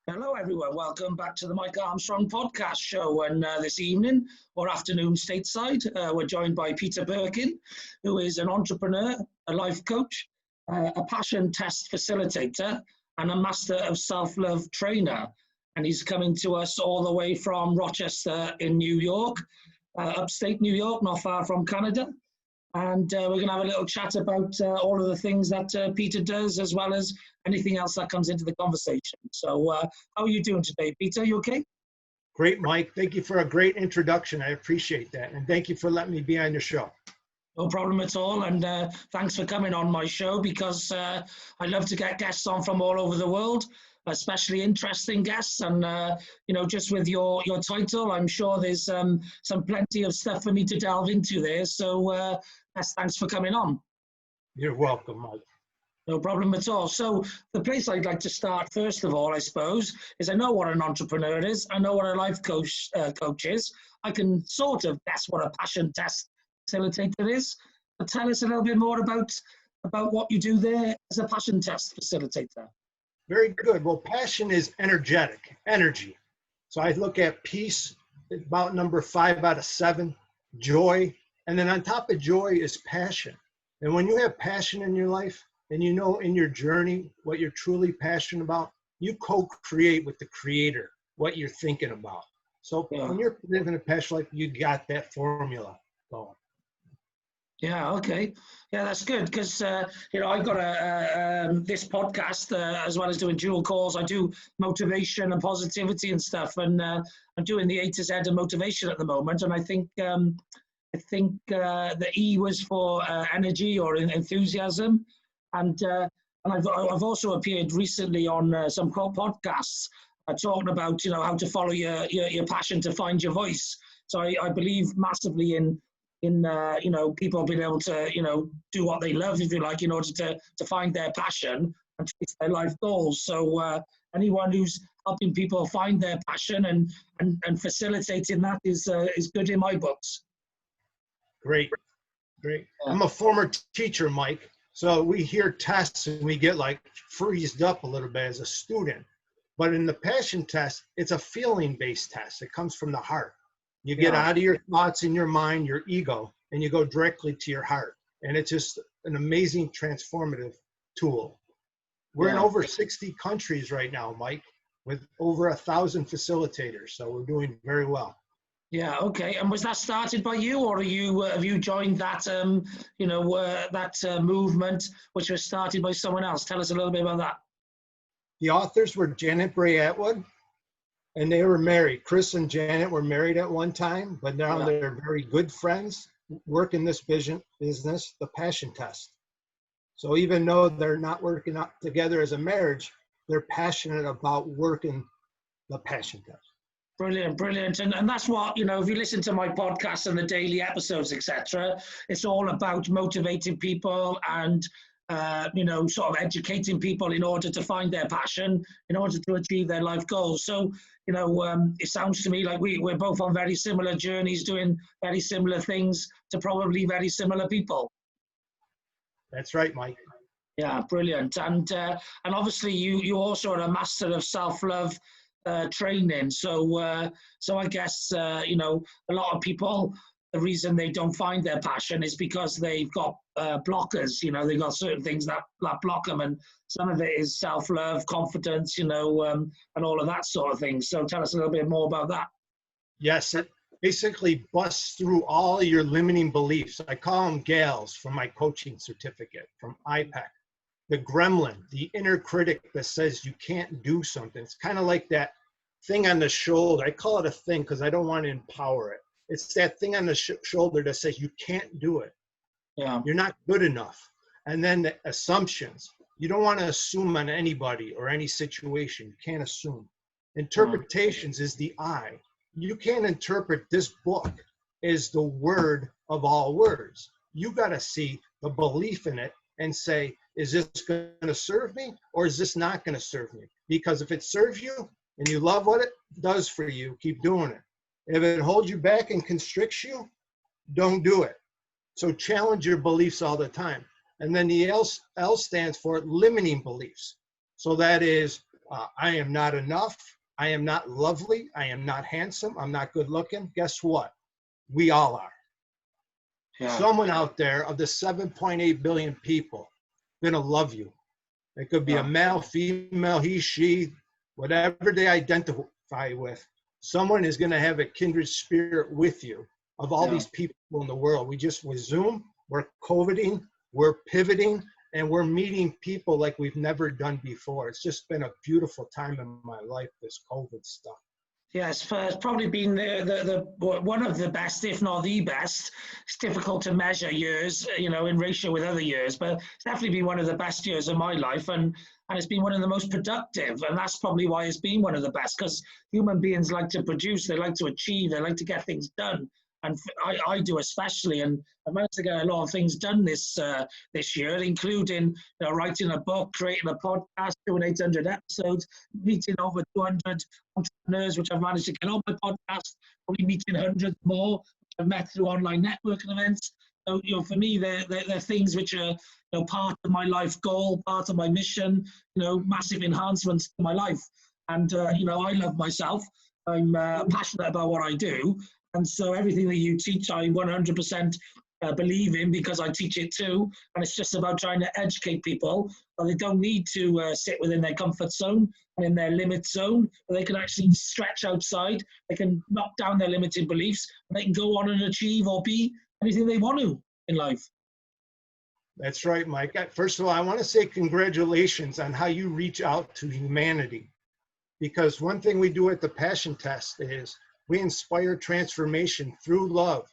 Hello, everyone. Welcome back to the Mike Armstrong podcast show. And this evening or afternoon stateside, we're joined by Peter Burkin, who is an entrepreneur, a life coach, a passion test facilitator, and a master of self-love trainer. And he's coming to us all the way from Rochester in New York, upstate New York, not far from Canada. And we're going to have a little chat about all of the things that Peter does, as well as anything else that comes into the conversation. So how are you doing today, Peter? You okay? Great, Mike. Thank you for a great introduction. I appreciate that. And thank you for letting me be on your show. No problem at all. And thanks for coming on my show, because I love to get guests on from all over the world, especially interesting guests. And, just with your title, I'm sure there's some plenty of stuff for me to delve into there. So thanks for coming on. You're welcome, Mike. No problem at all. So the place I'd like to start, first of all, I suppose, is I know what an entrepreneur is. I know what a life coach is. I can sort of guess what a passion test facilitator is. But tell us a little bit more about what you do there as a passion test facilitator. Very good. Well, passion is energy. So I look at peace, about number 5 out of 7, joy. And then on top of joy is passion. And when you have passion in your life, and you know in your journey what you're truly passionate about, you co-create with the creator what you're thinking about. So when you're living a passion life, you got that formula going. Yeah, okay. Yeah, that's good, because, I've got this podcast, as well as doing dual calls. I do motivation and positivity and stuff, and I'm doing the A to Z of motivation at the moment. And I think the E was for energy or enthusiasm. And I've also appeared recently on some podcasts talking about, how to follow your passion to find your voice. So I believe massively in people being able to, do what they love, if you like, in order to find their passion and chase their life goals. So anyone who's helping people find their passion and facilitating that is good in my books. Great. I'm a former teacher, Mike. So we hear tests and we get like freezed up a little bit as a student. But in the passion test, it's a feeling-based test. It comes from the heart. You get out of your thoughts in your mind, your ego, and you go directly to your heart. And it's just an amazing transformative tool. We're in over 60 countries right now, Mike, with over 1,000 facilitators. So we're doing very well. Yeah. Okay. And was that started by you, or have you joined that movement, which was started by someone else? Tell us a little bit about that. The authors were Janet Bray Atwood, and they were married. Chris and Janet were married at one time, but now they're very good friends. Work in this business, the passion test. So even though they're not working out together as a marriage, they're passionate about working the passion test. Brilliant. And that's what, if you listen to my podcast and the daily episodes, etc., it's all about motivating people and, sort of educating people in order to find their passion, in order to achieve their life goals. So, it sounds to me like we're both on very similar journeys, doing very similar things to probably very similar people. That's right, Mike. Yeah, brilliant. And obviously you also are a master of self-love training. So I guess, a lot of people, the reason they don't find their passion is because they've got blockers, they've got certain things that block them. And some of it is self-love, confidence, and all of that sort of thing. So tell us a little bit more about that. Yes, it basically busts through all your limiting beliefs. I call them GALs from my coaching certificate from IPEC. The gremlin, the inner critic that says you can't do something. It's kind of like that thing on the shoulder. I call it a thing because I don't want to empower it. It's that thing on the shoulder that says you can't do it. Yeah. You're not good enough. And then the assumptions. You don't want to assume on anybody or any situation. You can't assume. Interpretations is the I. You can't interpret this book as the word of all words. You got to see the belief in it and say, is this going to serve me or is this not going to serve me? Because if it serves you and you love what it does for you, keep doing it. If it holds you back and constricts you, don't do it. So challenge your beliefs all the time. And then the L stands for limiting beliefs. So that is I am not enough. I am not lovely. I am not handsome. I'm not good looking. Guess what? We all are. Yeah. Someone out there of the 7.8 billion people gonna love you. It could be a male, female, he, she, whatever they identify with. Someone is gonna have a kindred spirit with you of all these people in the world. With Zoom, we're COVIDing, we're pivoting, and we're meeting people like we've never done before. It's just been a beautiful time in my life, this COVID stuff. Yes, it's probably been the one of the best, if not the best. It's difficult to measure years, in ratio with other years, but it's definitely been one of the best years of my life, and it's been one of the most productive, and that's probably why it's been one of the best, because human beings like to produce, they like to achieve, they like to get things done, and I do especially, and I managed to get a lot of things done this year, including writing a book, creating a podcast, doing 800 episodes, meeting over 200 entrepreneurs, which I've managed to get on my podcast, probably meeting hundreds more, which I've met through online networking events. So, for me, they're things which are, part of my life goal, part of my mission, massive enhancements to my life. And, I love myself. I'm passionate about what I do. And so everything that you teach, I 100% believe in, because I teach it too. And it's just about trying to educate people that they don't need to sit within their comfort zone and in their limit zone, but they can actually stretch outside. They can knock down their limited beliefs, and they can go on and achieve or be anything they want to in life. That's right, Mike. First of all, I want to say congratulations on how you reach out to humanity. Because one thing we do at the Passion Test is we inspire transformation through love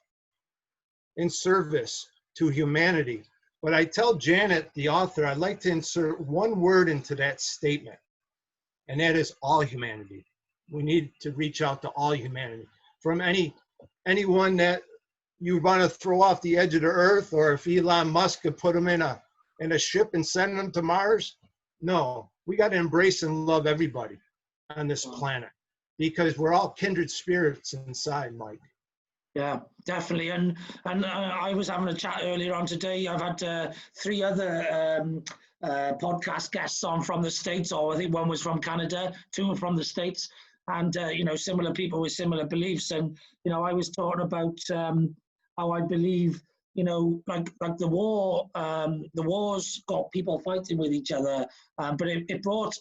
in service to humanity. But I tell Janet, the author, I'd like to insert one word into that statement, and that is all humanity. We need to reach out to all humanity. From anyone that you want to throw off the edge of the earth, or if Elon Musk could put them in a ship and send them to Mars. No, we got to embrace and love everybody on this planet, because we're all kindred spirits inside, Mike. Yeah, definitely. And I was having a chat earlier on today. I've had 3 other podcast guests on from the States, or I think one was from Canada, 2 were from the States, and similar people with similar beliefs. And I was talking about how I believe like the wars got people fighting with each other, but it brought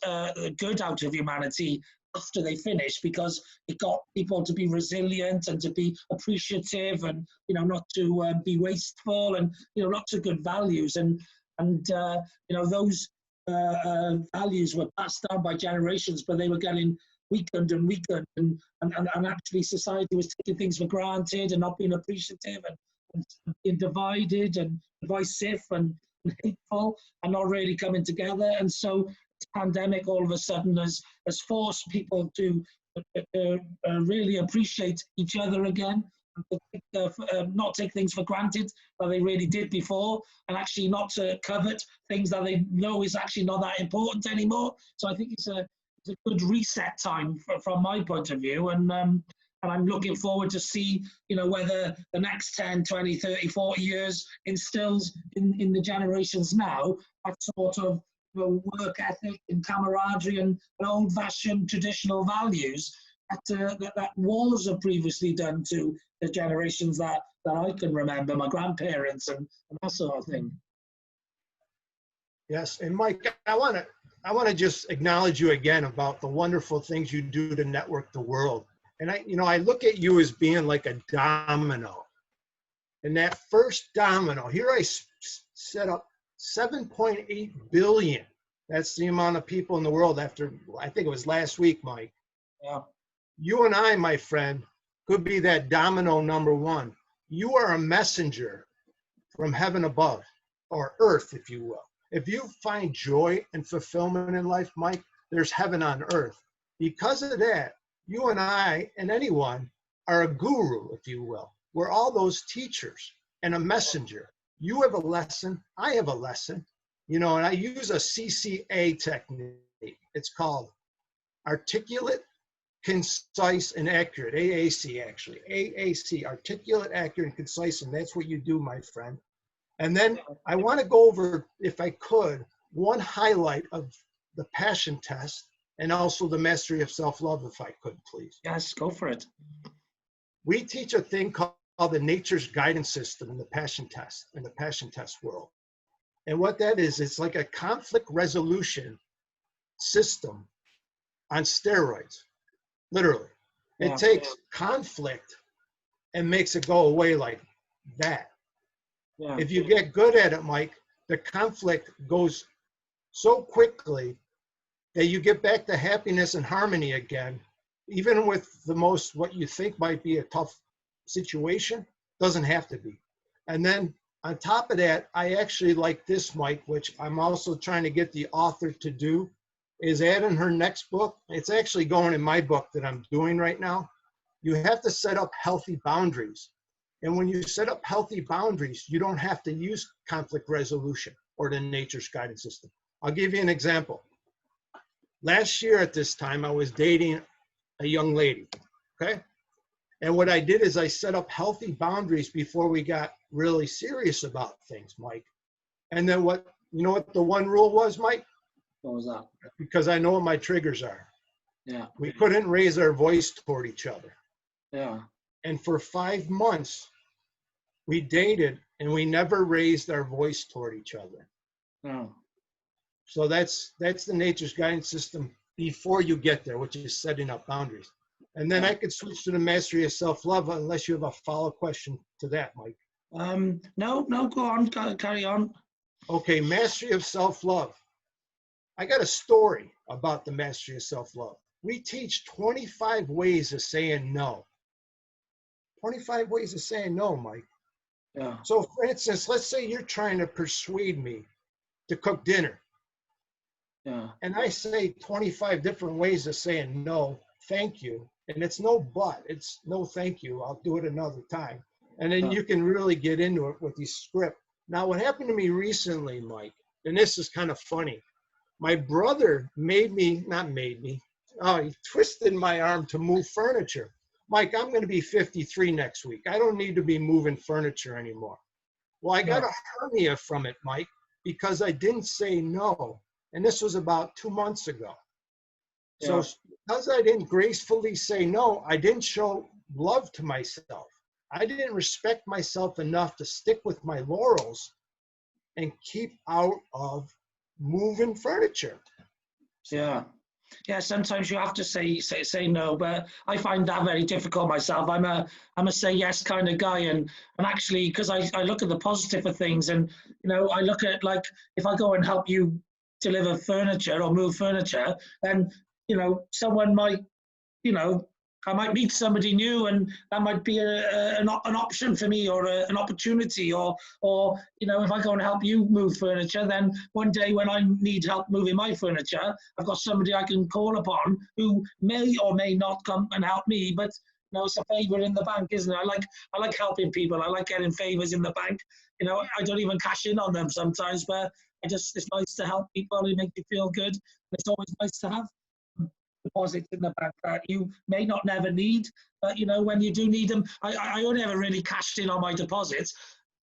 good out of humanity after they finished, because it got people to be resilient and to be appreciative, and not to be wasteful, and lots of good values, and those values were passed down by generations, but they were getting weakened and weakened, and actually society was taking things for granted and not being appreciative, and being divided and divisive and hateful, and not really coming together. And so this pandemic all of a sudden has forced people to really appreciate each other again, and not take things for granted that they really did before, and actually not to covet things that they know is actually not that important anymore. So I think it's a good reset time from my point of view, and I'm looking forward to see, whether the next 10, 20, 30, 40 years instills in the generations now that sort of work ethic and camaraderie and old-fashioned traditional values that wars have previously done to the generations that I can remember, my grandparents and that sort of thing. Yes, and Mike, I want to just acknowledge you again about the wonderful things you do to network the world. And I look at you as being like a domino. And that first domino, here I set up 7.8 billion. That's the amount of people in the world after, I think it was last week, Mike. Yeah. You and I, my friend, could be that domino number 1. You are a messenger from heaven above, or earth, if you will. If you find joy and fulfillment in life, Mike, there's heaven on earth. Because of that, you and I and anyone are a guru, if you will. We're all those teachers and a messenger. You have a lesson, I have a lesson, and I use a CCA technique. It's called articulate, concise, and accurate. AAC, actually. AAC, articulate, accurate, and concise, and that's what you do, my friend. And then I want to go over, if I could, one highlight of the Passion Test, and also the mastery of self-love, if I could, please. Yes, go for it. We teach a thing called the Nature's Guidance System in the Passion Test world. And what that is, it's like a conflict resolution system on steroids, literally. Yeah. It takes conflict and makes it go away like that. Yeah. If you get good at it, Mike, the conflict goes so quickly that you get back to happiness and harmony again, even with the most, what you think might be a tough situation, doesn't have to be. And then on top of that, I actually like this, Mike, which I'm also trying to get the author to do, is add in her next book. It's actually going in my book that I'm doing right now. You have to set up healthy boundaries. And when you set up healthy boundaries, you don't have to use conflict resolution or the Nature's Guidance System. I'll give you an example. Last year at this time, I was dating a young lady, okay? And what I did is I set up healthy boundaries before we got really serious about things, Mike. And then you know what the one rule was, Mike? What was that? Because I know what my triggers are. Yeah. We couldn't raise our voice toward each other. Yeah. And for 5 months, we dated and we never raised our voice toward each other. No. So that's the Nature's Guidance System before you get there, which is setting up boundaries. And then I could switch to the mastery of self-love unless you have a follow question to that, Mike. No, go on, carry on. Okay, mastery of self-love. I got a story about the mastery of self-love. We teach 25 ways of saying no. 25 ways of saying no, Mike. Yeah. So for instance, let's say you're trying to persuade me to cook dinner. Yeah. And I say 25 different ways of saying no, thank you. And it's no but, it's no thank you, I'll do it another time. And then you can really get into it with these script. Now, what happened to me recently, Mike, and this is kind of funny. My brother he twisted my arm to move furniture. Mike, I'm going to be 53 next week. I don't need to be moving furniture anymore. Well, I got a hernia from it, Mike, because I didn't say no. And this was about 2 months ago. So because I didn't gracefully say no, I didn't show love to myself. I didn't respect myself enough to stick with my laurels and keep out of moving furniture. Yeah. Yeah, sometimes you have to say no, but I find that very difficult myself. I'm a say yes kind of guy, and actually, because I look at the positive of things, and I look at, like, if I go and help you deliver furniture or move furniture, then someone might, I might meet somebody new, and that might be an option for me, or an opportunity, or if I go and help you move furniture, then one day when I need help moving my furniture, I've got somebody I can call upon who may or may not come and help me, but it's a favor in the bank, isn't it? I like helping people. I like getting favors in the bank. I don't even cash in on them sometimes, but it's nice to help people. It makes you feel good. It's always nice to have deposits in the bank that you may not never need, but when you do need them, I only ever really cashed in on my deposits.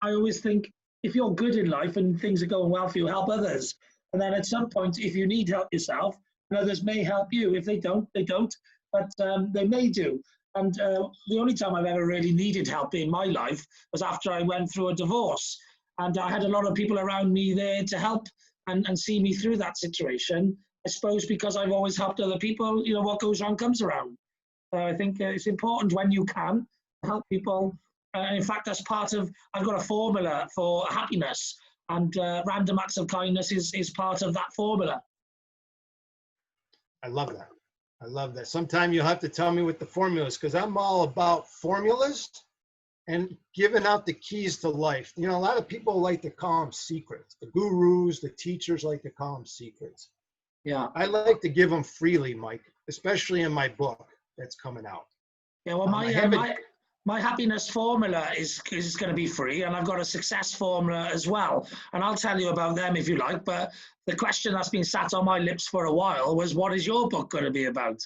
I always think, if you're good in life and things are going well for you, help others, and then at some point, if you need help yourself, others may help you. If they don't, they don't, but they may do. And the only time I've ever really needed help in my life was after I went through a divorce, and I had a lot of people around me there to help and see me through that situation. I suppose because I've always helped other people, what goes around comes around. I think it's important when you can help people. In fact, that's part of, I've got a formula for happiness, and random acts of kindness is part of that formula. I love that. I love that. Sometime you'll have to tell me what the formula is, because I'm all about formulas and giving out the keys to life. A lot of people like to call them secrets. The gurus, the teachers like to call them secrets. Yeah, I like to give them freely, Mike, especially in my book that's coming out. Yeah, well, my happiness formula is going to be free, and I've got a success formula as well. And I'll tell you about them if you like. But the question that's been sat on my lips for a while was, what is your book going to be about?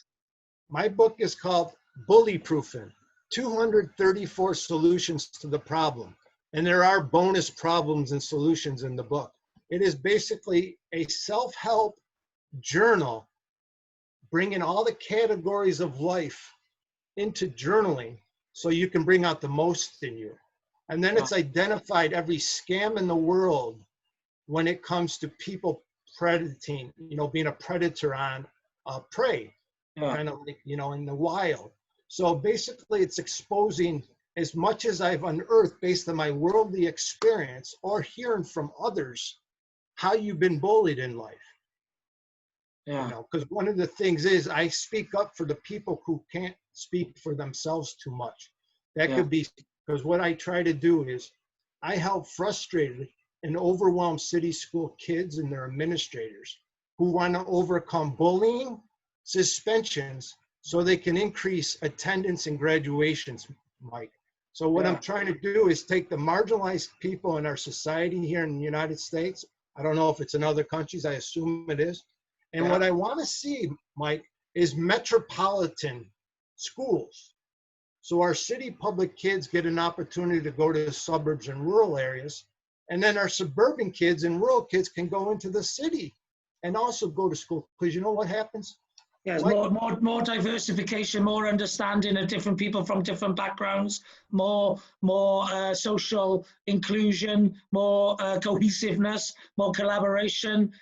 My book is called Bully Proofing, 234 Solutions to the Problem. And there are bonus problems and solutions in the book. It is basically a self-help journal bringing all the categories of life into journaling so you can bring out the most in you. And then it's identified every scam in the world when it comes to people predating, being a predator on prey, kind of like, in the wild. So basically it's exposing as much as I've unearthed based on my worldly experience or hearing from others how you've been bullied in life. Because one of the things is I speak up for the people who can't speak for themselves too much. That could be because what I try to do is I help frustrated and overwhelmed city school kids and their administrators who want to overcome bullying, suspensions, so they can increase attendance and graduations, Mike. So what I'm trying to do is take the marginalized people in our society here in the United States. I don't know if it's in other countries, I assume it is. And what I want to see, Mike, is metropolitan schools. So our city public kids get an opportunity to go to the suburbs and rural areas. And then our suburban kids and rural kids can go into the city and also go to school. Because you know what happens? Yes, more diversification, more understanding of different people from different backgrounds, more social inclusion, more cohesiveness, more collaboration,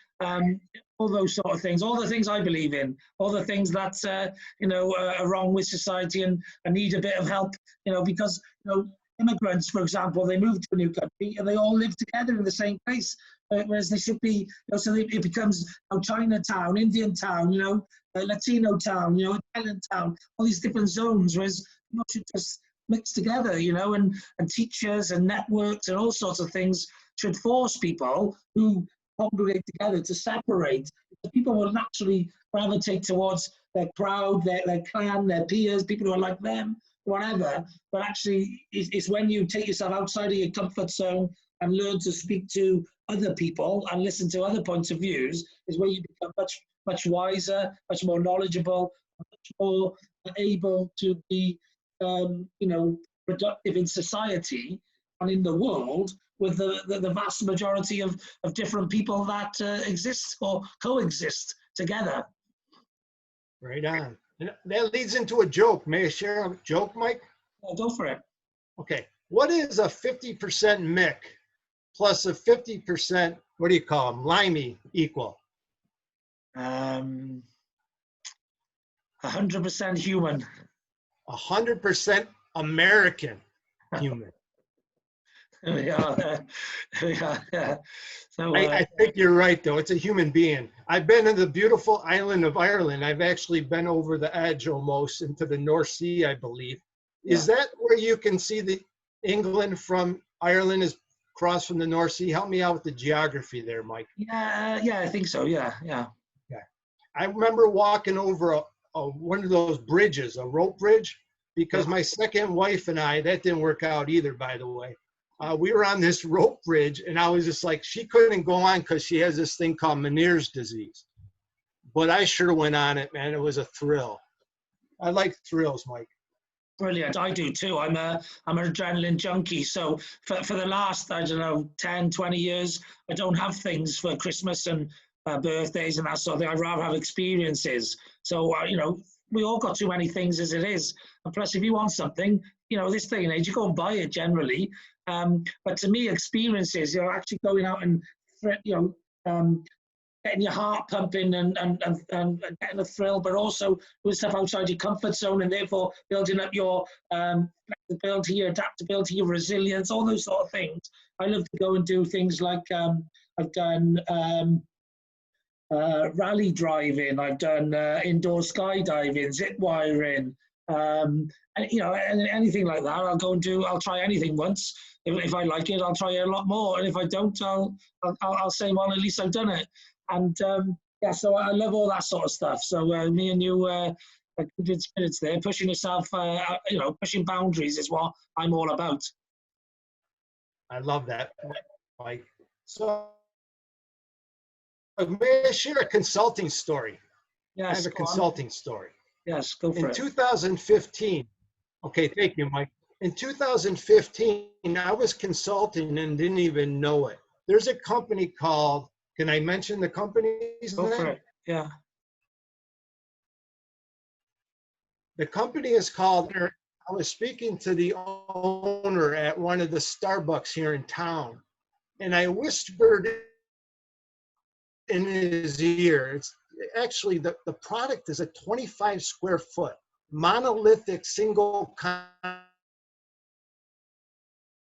all those sort of things, all the things I believe in, all the things that are wrong with society and need a bit of help, because immigrants, for example, they move to a new country and they all live together in the same place, whereas they should be, so it becomes Chinatown, Indian town, Latino town, Italian town, all these different zones, whereas should just mix together, and teachers and networks and all sorts of things should force people who congregate together to separate. People will naturally gravitate towards their crowd, their clan, their peers, people who are like them, whatever. But actually, it's when you take yourself outside of your comfort zone and learn to speak to other people and listen to other points of views, is where you become much wiser, much more knowledgeable, much more able to be, productive in society and in the world with the vast majority of different people that exist or coexist together. Right on. And that leads into a joke. May I share a joke, Mike? Yeah, go for it. Okay. What is a 50% Mick plus a 50%, what do you call them, limey equal? 100% human. 100% American human. Yeah. So, I think you're right, though. It's a human being. I've been in the beautiful island of Ireland. I've actually been over the edge almost into the North Sea, I believe. Is that where you can see the England from Ireland is across from the North Sea? Help me out with the geography there, Mike. Yeah, I think so. Yeah. I remember walking over one of those bridges, a rope bridge, because my second wife and I, that didn't work out either, by the way. We were on this rope bridge, and I was just like, she couldn't go on because she has this thing called Meniere's disease. But I sure went on it, man. It was a thrill. I like thrills, Mike. Brilliant. I do too. I'm an adrenaline junkie. So for the last, 10, 20 years, I don't have things for Christmas and birthdays and that sort of thing. I'd rather have experiences. So, we all got too many things as it is. And plus, if you want something, this day and age, you go and buy it generally. But to me, experiences, actually going out and, getting your heart pumping and getting a thrill, but also doing stuff outside your comfort zone and therefore building up your flexibility, your adaptability, your resilience, all those sort of things. I love to go and do things like I've done rally driving, I've done indoor skydiving, zip wiring, and anything like that. I'll try anything once. If I like it, I'll try it a lot more. And if I don't, I'll say, well, at least I've done it. And so I love all that sort of stuff. So me and you, good spirits there, pushing yourself, pushing boundaries is what I'm all about. I love that, Mike. So may I share a consulting story? Yes, I have a consulting story. Yes, go for it. In 2015, okay, thank you, Mike. In 2015, I was consulting and didn't even know it. There's a company called, can I mention the company's name? Go for it, yeah. The company is called, I was speaking to the owner at one of the Starbucks here in town, and I whispered in his ear, it's actually the product is a 25 square foot monolithic single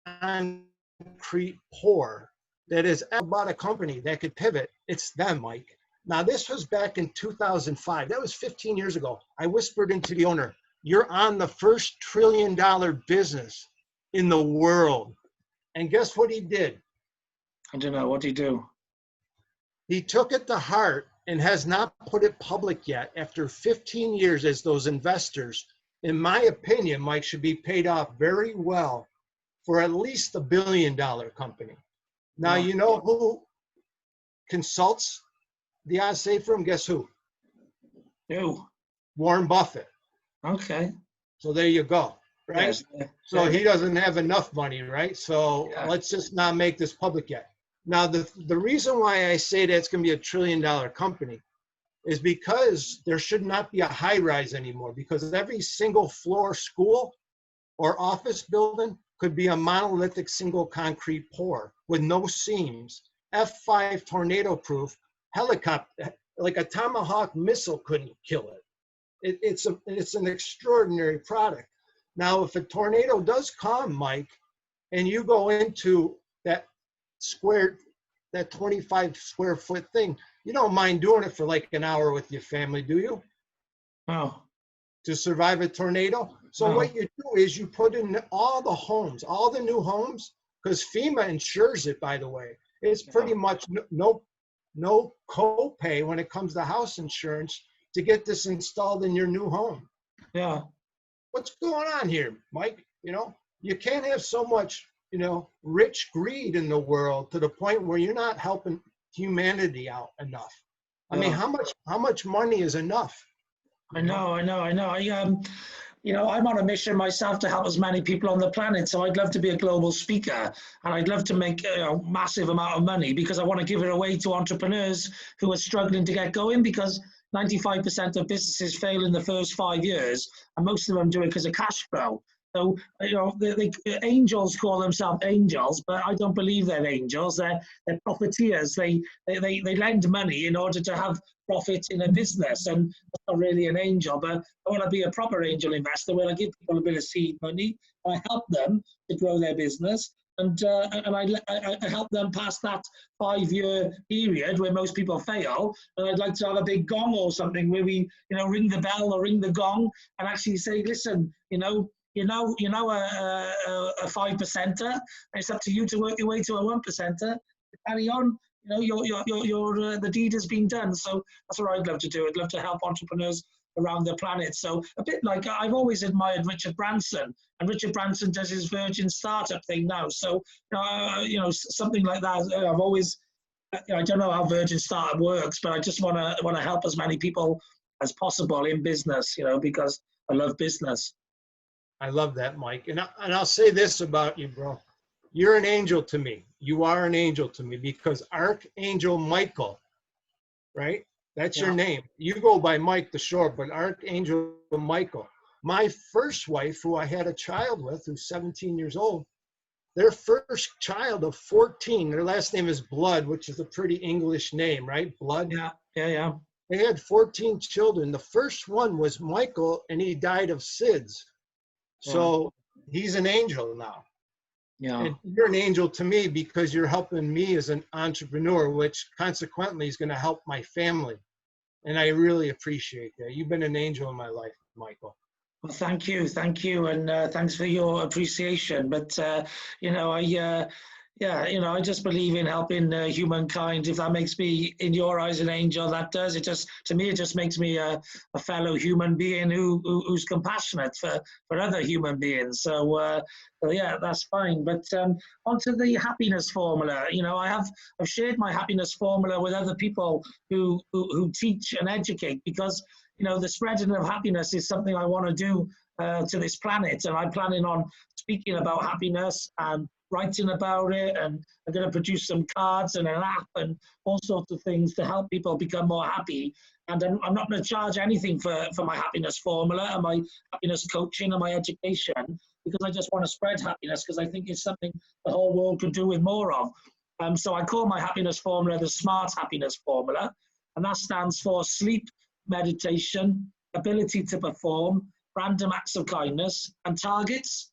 concrete pour that is about a company that could pivot. It's them, Mike. Now, this was back in 2005. That was 15 years ago. I whispered into the owner, you're on the first $1 trillion business in the world. And guess what he did? I don't know. What did he do? He took it to heart and has not put it public yet after 15 years as those investors, in my opinion, Mike, should be paid off very well for at least $1 billion company. Now, you know who consults the odds save firm? Guess who? Who? Warren Buffett. Okay. So there you go, right? Yes. So he doesn't have enough money, right? So let's just not make this public yet. Now, the reason why I say that it's going to be $1 trillion company is because there should not be a high rise anymore, because every single floor school or office building could be a monolithic single concrete pour with no seams, F5 tornado proof, helicopter, like a Tomahawk missile couldn't kill it. It's an extraordinary product. Now, if a tornado does come, Mike, and you go into that 25 square foot thing, you don't mind doing it for like an hour with your family, do you? No. To survive a tornado? So what you do is you put in all the homes, all the new homes, because FEMA insures it, by the way. It's pretty much no copay when it comes to house insurance to get this installed in your new home. Yeah. What's going on here, Mike? You know, you can't have so much, rich greed in the world to the point where you're not helping humanity out enough. I mean, how much money is enough? I know. I'm on a mission myself to help as many people on the planet. So I'd love to be a global speaker, and I'd love to make a massive amount of money, because I want to give it away to entrepreneurs who are struggling to get going, because 95% of businesses fail in the first 5 years, and most of them do it because of cash flow. So, the angels call themselves angels, but I don't believe they're angels. They're profiteers. They lend money in order to have profit in a business, and that's not really an angel. But I want to be a proper angel investor, where I give people a bit of seed money, I help them to grow their business, and I help them past that 5-year period where most people fail. And I'd like to have a big gong or something where we, ring the bell or ring the gong and actually say, listen, a 5%er. It's up to you to work your way to a 1%er. Carry on. The deed has been done. So that's what I'd love to do. I'd love to help entrepreneurs around the planet. So a bit like I've always admired Richard Branson, and Richard Branson does his Virgin Startup thing now. So something like that. I've always, I don't know how Virgin Startup works, but I just want to help as many people as possible in business. Because I love business. I love that, Mike. And I'll say this about you, bro. You're an angel to me. You are an angel to me, because Archangel Michael, right? That's your name. You go by Mike the Short, but Archangel Michael. My first wife, who I had a child with, who's 17 years old, their first child of 14, their last name is Blood, which is a pretty English name, right? Blood. Yeah. They had 14 children. The first one was Michael, and he died of SIDS. So he's an angel now. Yeah. And you're an angel to me, because you're helping me as an entrepreneur, which consequently is going to help my family. And I really appreciate that. You've been an angel in my life, Michael. Well, thank you. And thanks for your appreciation. But, I just believe in helping humankind. If that makes me, in your eyes, an angel, that does. It just makes me a fellow human being who's compassionate for other human beings. So that's fine. But onto the happiness formula. I've shared my happiness formula with other people who teach and educate, because the spreading of happiness is something I want to do to this planet, and I'm planning on speaking about happiness and writing about it, and I'm going to produce some cards and an app and all sorts of things to help people become more happy. And I'm not going to charge anything for my happiness formula and my happiness coaching and my education, because I just want to spread happiness, because I think it's something the whole world could do with more of. So I call my happiness formula the SMART happiness formula, and that stands for sleep, meditation, ability to perform, random acts of kindness, and targets.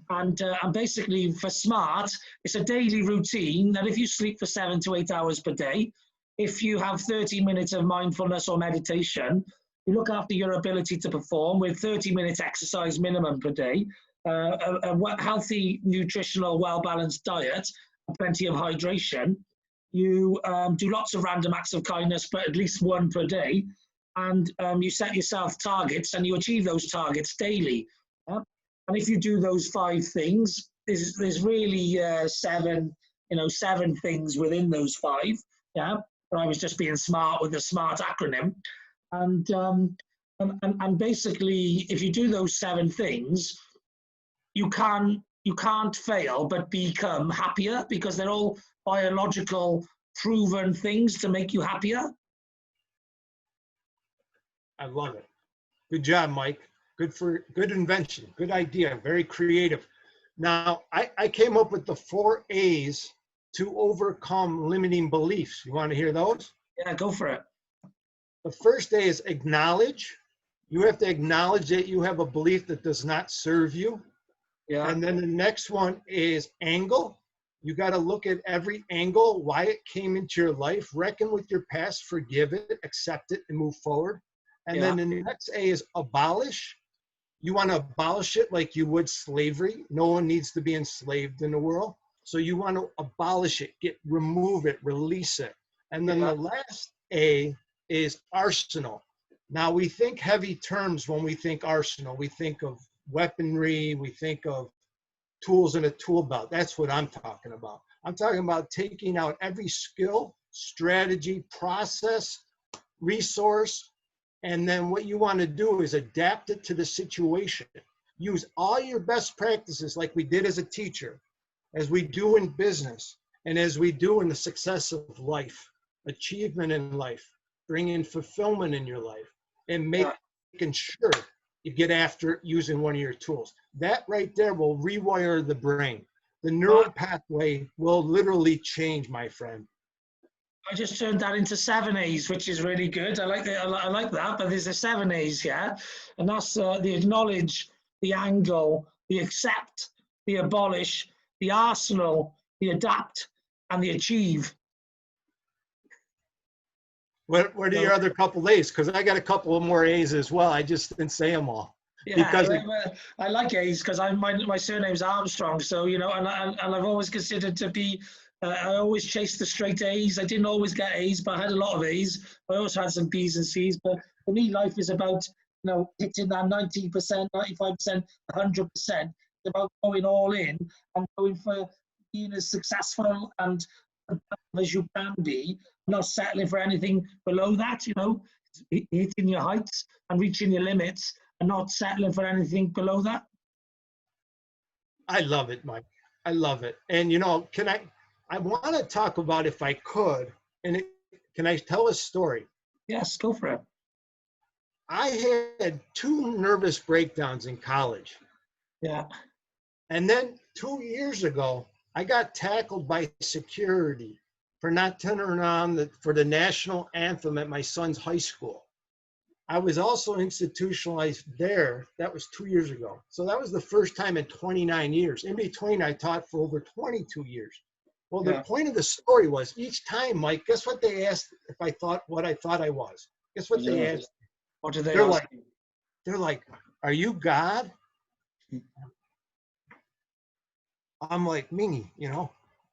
And basically for SMART, it's a daily routine that if you sleep for 7 to 8 hours per day, if you have 30 minutes of mindfulness or meditation, you look after your ability to perform with 30 minutes exercise minimum per day, a healthy, nutritional, well-balanced diet, and plenty of hydration. You do lots of random acts of kindness, but at least one per day. And you set yourself targets and you achieve those targets daily. And if you do those 5 things, there's really 7 things within those 5. Yeah, but I was just being smart with the SMART acronym. And basically, if you do those 7 things, you can't fail but become happier, because they're all biological proven things to make you happier. I love it. Good job, Mike. Good invention. Good idea. Very creative. Now, I came up with the 4 A's to overcome limiting beliefs. You want to hear those? Yeah, go for it. The first A is acknowledge. You have to acknowledge that you have a belief that does not serve you. Yeah. And then the next one is angle. You got to look at every angle, why it came into your life, reckon with your past, forgive it, accept it, and move forward. And then the next A is abolish. You want to abolish it like you would slavery. No one needs to be enslaved in the world. So you want to abolish it, remove it, release it. And then the last A is arsenal. Now we think heavy terms when we think arsenal. We think of weaponry, we think of tools in a tool belt. That's what I'm talking about. I'm talking about taking out every skill, strategy, process, resource, and then what you want to do is adapt it to the situation. Use all your best practices like we did as a teacher, as we do in business, and as we do in the success of life, achievement in life, bringing fulfillment in your life, and making sure you get after it using one of your tools. That right there will rewire the brain. The neural pathway will literally change, my friend. I just turned that into 7 A's, which is really good. I like that. I like that. But there's a 7 A's, yeah, and that's the acknowledge, the angle, the accept, the abolish, the arsenal, the adapt, and the achieve. What are your other couple A's? Because I got a couple of more A's as well. I just didn't say them all. Yeah, because I like A's because my surname's Armstrong. So, and I've always considered to be, I always chased the straight A's. I didn't always get A's, but I had a lot of A's. I also had some B's and C's. But for me, life is about, hitting that 90%, 95%, 100%. It's about going all in and going for being as successful and as you can be, not settling for anything below that, hitting your heights and reaching your limits and not settling for anything below that. I love it, Mike. I love it. And, I want to talk about, if I could, can I tell a story? Yes, go for it. I had 2 nervous breakdowns in college. Yeah. And then 2 years ago, I got tackled by security for not turning on for the national anthem at my son's high school. I was also institutionalized there. That was 2 years ago. So that was the first time in 29 years. In between, I taught for over 22 years. Well, the point of the story was each time, Mike, guess what they asked if I thought what I thought I was? Guess what they asked? What did they ask? They're like, are you God? I'm like, Mingy,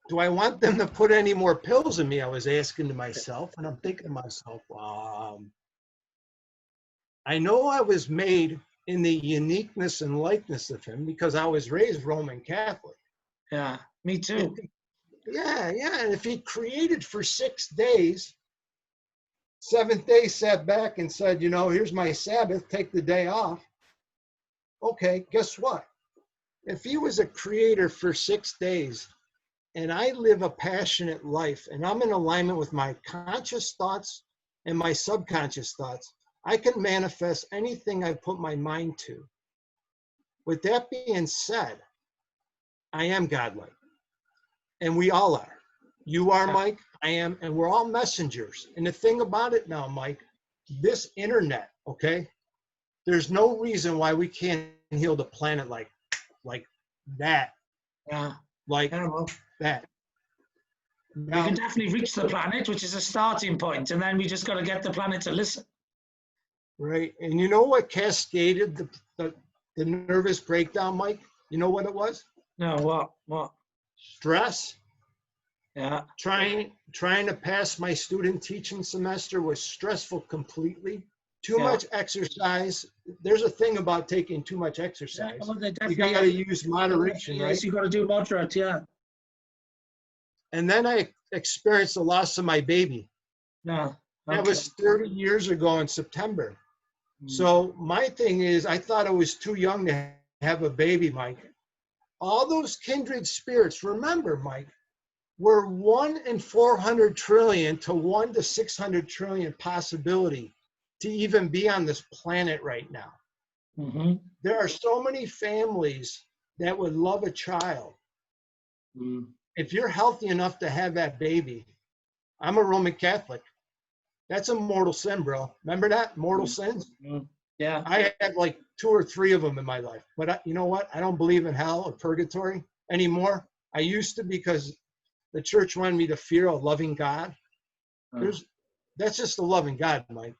do I want them to put any more pills in me? I was asking to myself, and I'm thinking to myself, I know I was made in the uniqueness and likeness of him because I was raised Roman Catholic. Yeah, me too. Yeah. And if he created for 6 days, 7th day sat back and said, here's my Sabbath, take the day off. Okay, guess what? If he was a creator for 6 days and I live a passionate life and I'm in alignment with my conscious thoughts and my subconscious thoughts, I can manifest anything I put my mind to. With that being said, I am godlike. And we all are. You are, Mike, I am, and we're all messengers. And the thing about it now, Mike, this internet, okay, there's no reason why we can't heal the planet like that. Yeah. Like well, that. We can definitely reach the planet, which is a starting point, and then we just got to get the planet to listen. Right. And you know what cascaded the nervous breakdown, Mike? You know what it was? No, what? Stress. Yeah. Trying to pass my student teaching semester was stressful completely. Too much exercise. There's a thing about taking too much exercise. You got to use moderation, right? Yes, you got to do moderate, yeah. And then I experienced the loss of my baby. Yeah. That was 30 years ago in September. So my thing is, I thought I was too young to have a baby, Mike. All those kindred spirits, remember, Mike, we're 1 in 400 trillion to 1 to 600 trillion possibility to even be on this planet right now. Mm-hmm. There are so many families that would love a child. If you're healthy enough to have that baby, I'm a Roman Catholic. That's a mortal sin, bro. Remember that? Mortal sins? Yeah. I had like 2 or 3 of them in my life. But you know what? I don't believe in hell or purgatory anymore. I used to, because the church wanted me to fear a loving God. That's just a loving God, Mike.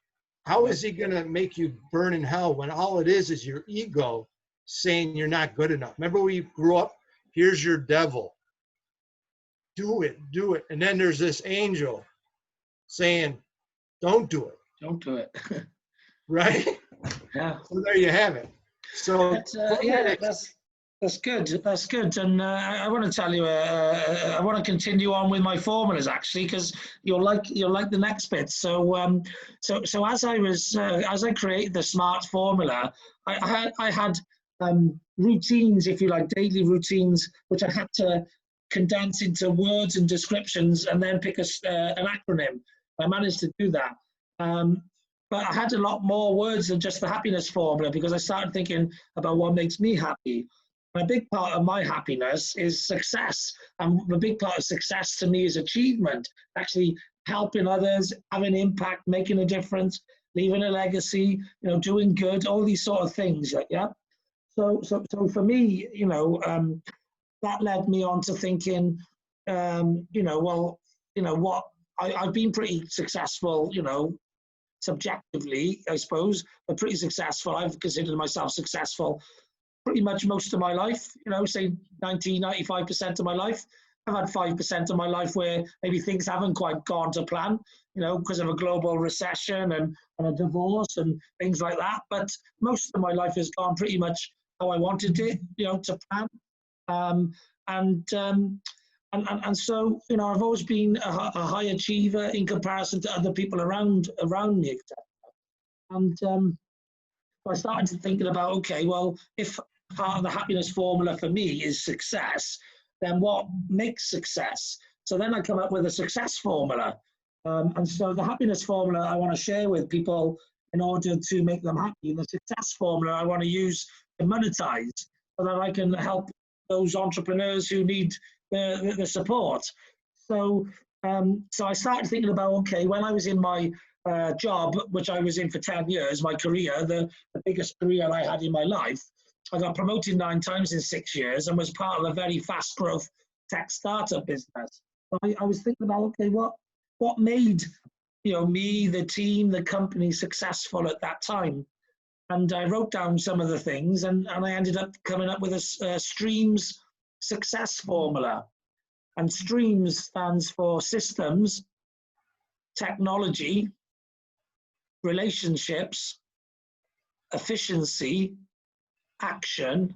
How is he going to make you burn in hell when all it is your ego saying you're not good enough? Remember when you grew up? Here's your devil. Do it. And then there's this angel saying, don't do it. Don't do it. Right? Yeah. So there you have it. So that's good. That's good. And I want to tell you, I want to continue on with my formulas actually, because you'll like the next bit. So as I created the SMART formula, I had routines, if you like, daily routines, which I had to condense into words and descriptions, and then pick an acronym. I managed to do that. But I had a lot more words than just the happiness formula, because I started thinking about what makes me happy. And a big part of my happiness is success. And a big part of success to me is achievement, actually helping others, having impact, making a difference, leaving a legacy, doing good, all these sort of things. Yeah. So for me, that led me on to thinking, I've been pretty successful, subjectively, I suppose, but pretty successful. I've considered myself successful pretty much most of my life, say 95% of my life. I've had 5% of my life where maybe things haven't quite gone to plan, because of a global recession and a divorce and things like that. But most of my life has gone pretty much how I wanted it, to plan. And so, I've always been a high achiever in comparison to other people around me, etc. And I started thinking about, okay, well, if part of the happiness formula for me is success, then what makes success? So then I come up with a success formula. And so the happiness formula I want to share with people in order to make them happy. The success formula I want to use to monetize so that I can help those entrepreneurs who need the support. So I started thinking about, okay, when I was in my job, which I was in for 10 years, my career, the biggest career I had in my life, I got promoted 9 times in 6 years and was part of a very fast growth tech startup business. So I was thinking about, okay, what made me, the team, the company successful at that time? And I wrote down some of the things, and I ended up coming up with a STREAMS success formula. And STREAMS stands for systems, technology, relationships, efficiency, action,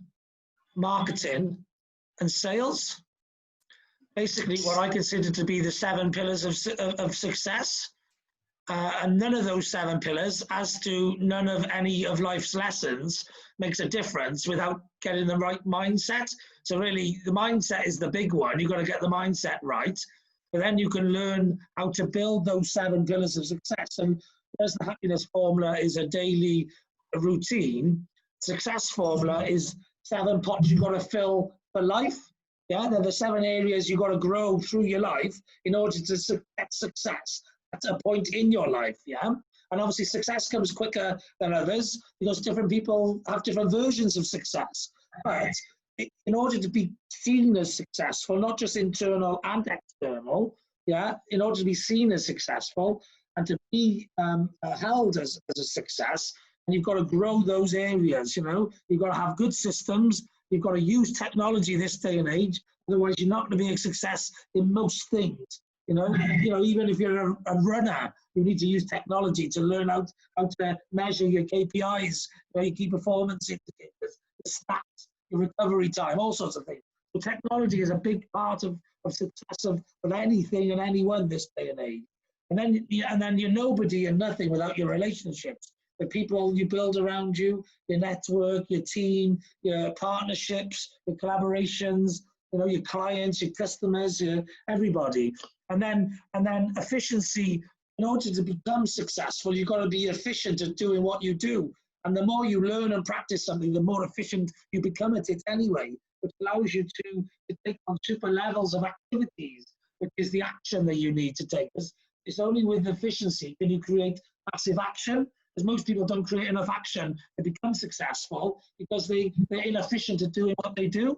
marketing, and sales. Basically, what I consider to be the 7 pillars of success. and none of those 7 pillars, as to none of any of life's lessons, makes a difference without getting the right mindset. So really, the mindset is the big one. You've got to get the mindset right. But then you can learn how to build those 7 pillars of success. And whereas the happiness formula is a daily routine, success formula is 7 pots you've got to fill for life. Yeah, they're the 7 areas you've got to grow through your life in order to get success at a point in your life. Yeah, and obviously success comes quicker than others because different people have different versions of success. But in order to be seen as successful, not just internal and external, yeah, in order to be seen as successful and to be held as a success, and you've got to grow those areas. You know, you've got to have good systems. You've got to use technology this day and age. Otherwise, you're not going to be a success in most things. You know, even if you're a runner, you need to use technology to learn how to measure your KPIs, your key performance indicators, the stats, your recovery time, all sorts of things. So technology is a big part of success of anything and anyone this day and age. And then you're nobody and nothing without your relationships. The people you build around you, your network, your team, your partnerships, your collaborations, your clients, your customers, everybody. And then efficiency. In order to become successful, you've got to be efficient at doing what you do. And the more you learn and practice something, the more efficient you become at it anyway, which allows you to take on super levels of activities, which is the action that you need to take. It's only with efficiency can you create massive action, because most people don't create enough action to become successful because they're inefficient at doing what they do.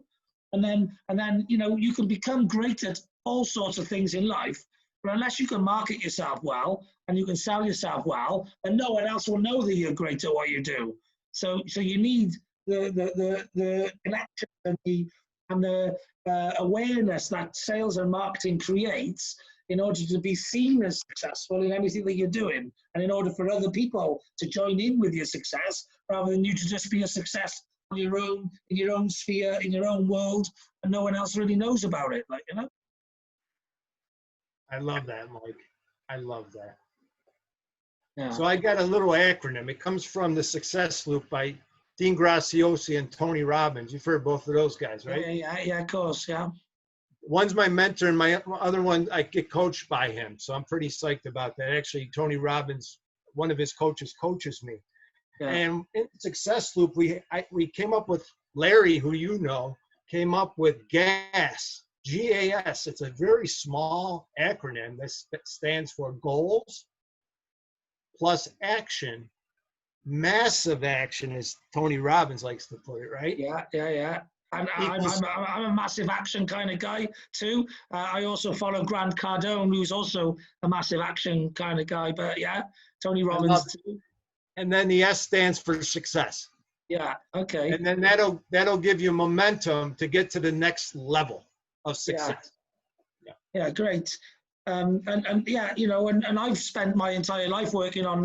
And then you can become great at all sorts of things in life, but unless you can market yourself well and you can sell yourself well, then no one else will know that you're great at what you do. So you need the connection and the awareness that sales and marketing creates in order to be seen as successful in anything that you're doing, and in order for other people to join in with your success, rather than you to just be a success on your own, in your own sphere, in your own world, and no one else really knows about it. I love that, Mike. I love that. Yeah. So I got a little acronym. It comes from The Success Loop by Dean Graziosi and Tony Robbins. You've heard both of those guys, right? Yeah, of course, yeah. One's my mentor, and my other one, I get coached by him. So I'm pretty psyched about that. Actually, Tony Robbins, one of his coaches me. Yeah. And in Success Loop, we came up with, Larry, who you know, came up with GAS, G-A-S. It's a very small acronym that stands for goals plus action. Massive action, as Tony Robbins likes to put it, right? Yeah. And I'm a massive action kind of guy too. I also follow Grant Cardone, who's also a massive action kind of guy. But yeah, Tony Robbins too. And then the S stands for success. Yeah. Okay. And then that'll give you momentum to get to the next level of success. Yeah. Great. And I've spent my entire life working on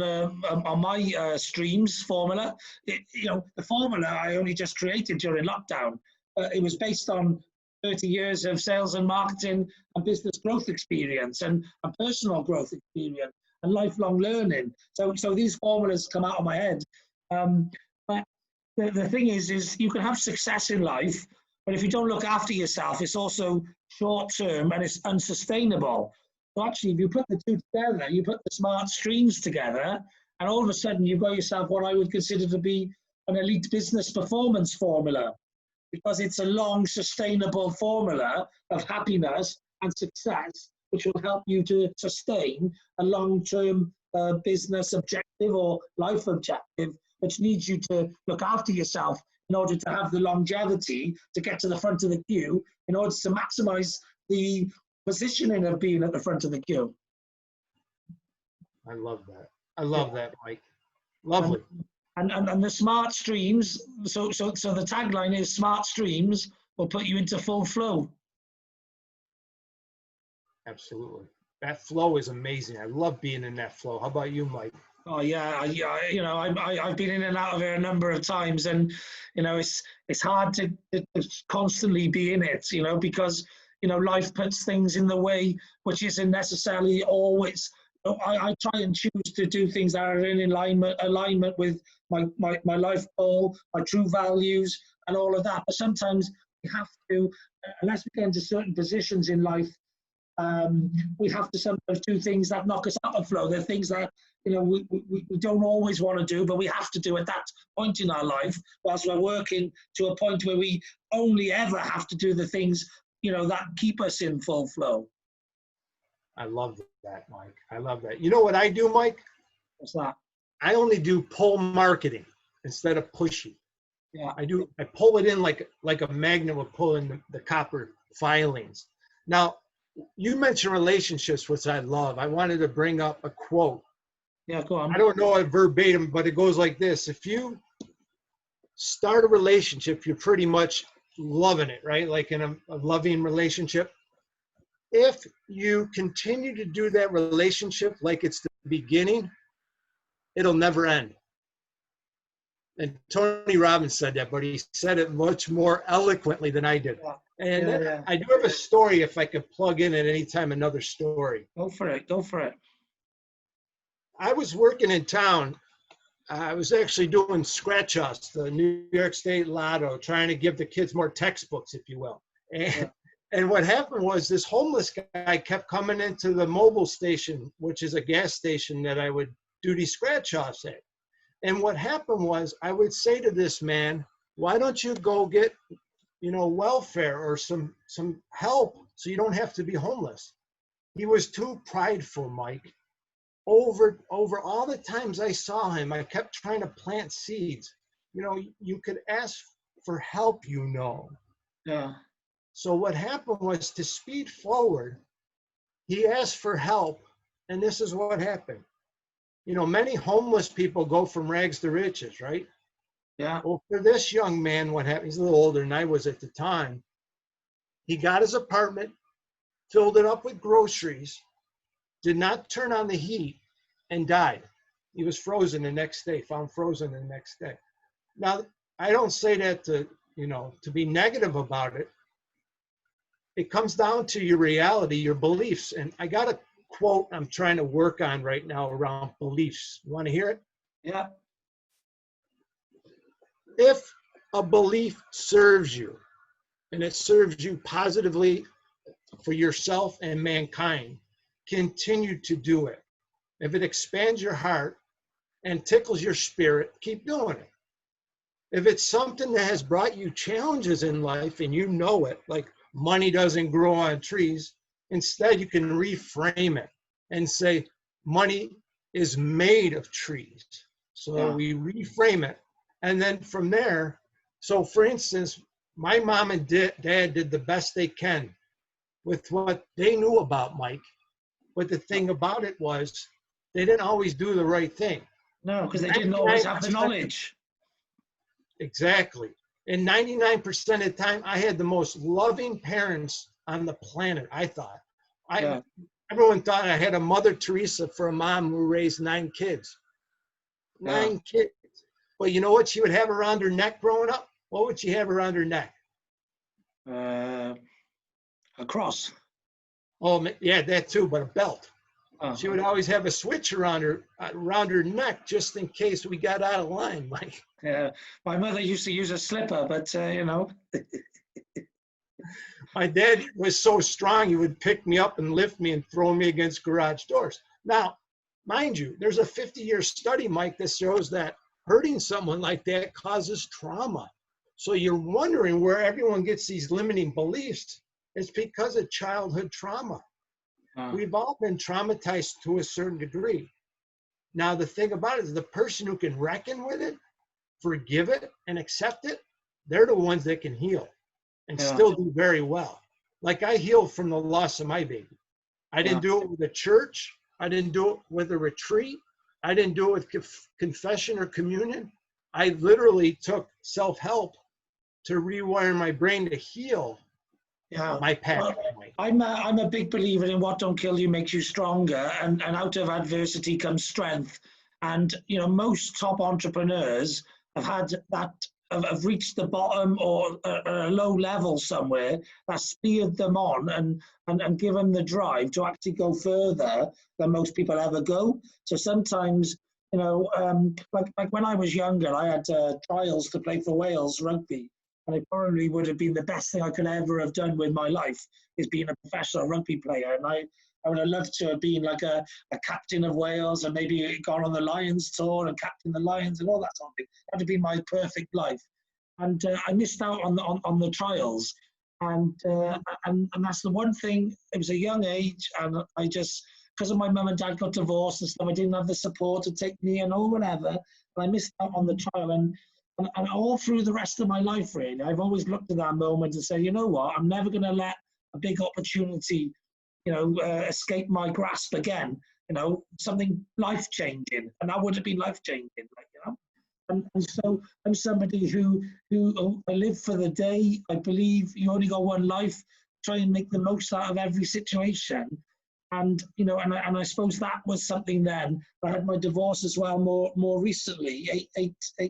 my streams formula. The formula I only just created during lockdown. It was based on 30 years of sales and marketing and business growth experience and personal growth experience and lifelong learning. So these formulas come out of my head. But the thing is you can have success in life, but if you don't look after yourself, it's also short term and it's unsustainable. So actually, if you put the two together, you put the smart streams together, and all of a sudden you've got yourself what I would consider to be an elite business performance formula, because it's a long, sustainable formula of happiness and success, which will help you to sustain a long-term business objective or life objective, which needs you to look after yourself in order to have the longevity to get to the front of the queue, in order to maximize the positioning of being at the front of the queue. I love that. I love that, Mike. Lovely. And the smart streams, so the tagline is smart streams will put you into full flow. Absolutely. That flow is amazing. I love being in that flow. How about you, Mike? Oh yeah, I've been in and out of it a number of times, and it's hard to constantly be in it, because life puts things in the way which isn't necessarily always I try and choose to do things that are in alignment with my life goal, my true values, and all of that. But sometimes we have to, unless we get into certain positions in life, we have to sometimes do things that knock us out of flow. They're things that, you know, we don't always want to do, but we have to do at that point in our life, whilst we're working to a point where we only ever have to do the things, you know, that keep us in full flow. I love that, Mike. I love that. You know what I do, Mike? What's that? I only do pull marketing instead of pushy. Yeah. I pull it in like a magnet would pull in the copper filings. Now, you mentioned relationships, which I love. I wanted to bring up a quote. Yeah, go on. I don't know it verbatim, but it goes like this. If you start a relationship, you're pretty much loving it, right? Like in a loving relationship. If you continue to do that relationship like it's the beginning, it'll never end. And Tony Robbins said that, but he said it much more eloquently than I did. And I do have a story if I could plug in at any time, another story. Go for it. Go for it. I was working in town. I was actually doing scratch-offs, the New York State Lotto, trying to give the kids more textbooks, if you will. And what happened was this homeless guy kept coming into the mobile station, which is a gas station that I would do these scratch-offs at. And what happened was I would say to this man, why don't you go get, you know, welfare or some help so you don't have to be homeless? He was too prideful, Mike. Over all the times I saw him, I kept trying to plant seeds. You know, you could ask for help, you know. Yeah. So what happened was, to speed forward, he asked for help, and this is what happened. You know, many homeless people go from rags to riches, right? Yeah. Well, for this young man, what happened, he's a little older than I was at the time. He got his apartment, filled it up with groceries, did not turn on the heat, and died. He was frozen the next day, found frozen the next day. Now, I don't say that to, you know, to be negative about it. It comes down to your reality, your beliefs. And I got a quote I'm trying to work on right now around beliefs. You want to hear it? Yeah. If a belief serves you, and it serves you positively for yourself and mankind, continue to do it. If it expands your heart and tickles your spirit, keep doing it. If it's something that has brought you challenges in life and you know it, like money doesn't grow on trees, instead you can reframe it and say money is made of trees. So we reframe it. And then from there, so for instance, my mom and dad did the best they can with what they knew about Mike. But the thing about it was, they didn't always do the right thing. No, because they didn't always have the knowledge. Exactly. And 99% of the time, I had the most loving parents on the planet, I thought. Everyone thought I had a Mother Teresa for a mom who raised 9 kids. 9 kids. But you know what she would have around her neck growing up? What would she have around her neck? A cross. Oh, yeah, that too, but a belt. She would always have a switch around her neck just in case we got out of line, Mike. Yeah, my mother used to use a slipper, but you know. My dad was so strong, he would pick me up and lift me and throw me against garage doors. Now, mind you, there's a 50-year study, Mike, that shows that hurting someone like that causes trauma. So you're wondering where everyone gets these limiting beliefs. It's because of childhood trauma. We've all been traumatized to a certain degree. Now, the thing about it is the person who can reckon with it, forgive it, and accept it, they're the ones that can heal and still do very well. Like I healed from the loss of my baby. I didn't do it with a church. I didn't do it with a retreat. I didn't do it with confession or communion. I literally took self-help to rewire my brain to heal my past. Well, I'm a big believer in what don't kill you makes you stronger, and out of adversity comes strength. And you know, most top entrepreneurs have had that have reached the bottom or a low level somewhere, that spurred them on and given the drive to actually go further than most people ever go. So sometimes, you know, like when I was younger, I had trials to play for Wales rugby, and it probably would have been the best thing I could ever have done with my life, is being a professional rugby player. And I would have loved to have been like a captain of Wales and maybe gone on the Lions tour and captain the Lions and all that sort of thing. That would have been my perfect life. And I missed out on the trials. And that's the one thing. It was a young age, and I just, because of my mum and dad got divorced and stuff, I didn't have the support to take me in or whatever. And I missed out on the trial. And all through the rest of my life, really, I've always looked at that moment and said, you know what, I'm never going to let a big opportunity, you know, escape my grasp again. You know, something life-changing, and that would have been life-changing, like, you know. And so I'm somebody who I live for the day. I believe you only got one life. Try and make the most out of every situation. And, you know, and I suppose that was something then. I had my divorce as well more recently,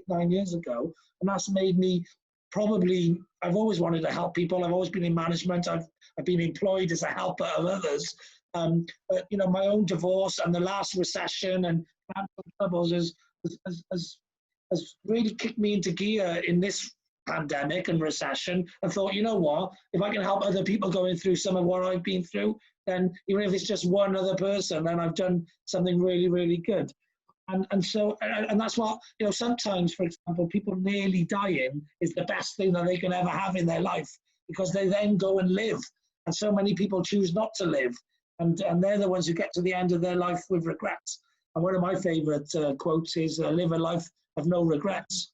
9 years ago. And that's made me probably, I've always wanted to help people. I've always been in management. I've been employed as a helper of others. But, you know, my own divorce and the last recession and financial troubles has really kicked me into gear in this pandemic and recession. I thought, you know what, if I can help other people going through some of what I've been through, then even if it's just one other person, then I've done something really, really good. And so that's what, you know, sometimes, for example, people nearly dying is the best thing that they can ever have in their life, because they then go and live. And so many people choose not to live. And they're the ones who get to the end of their life with regrets. And one of my favorite quotes is, live a life of no regrets.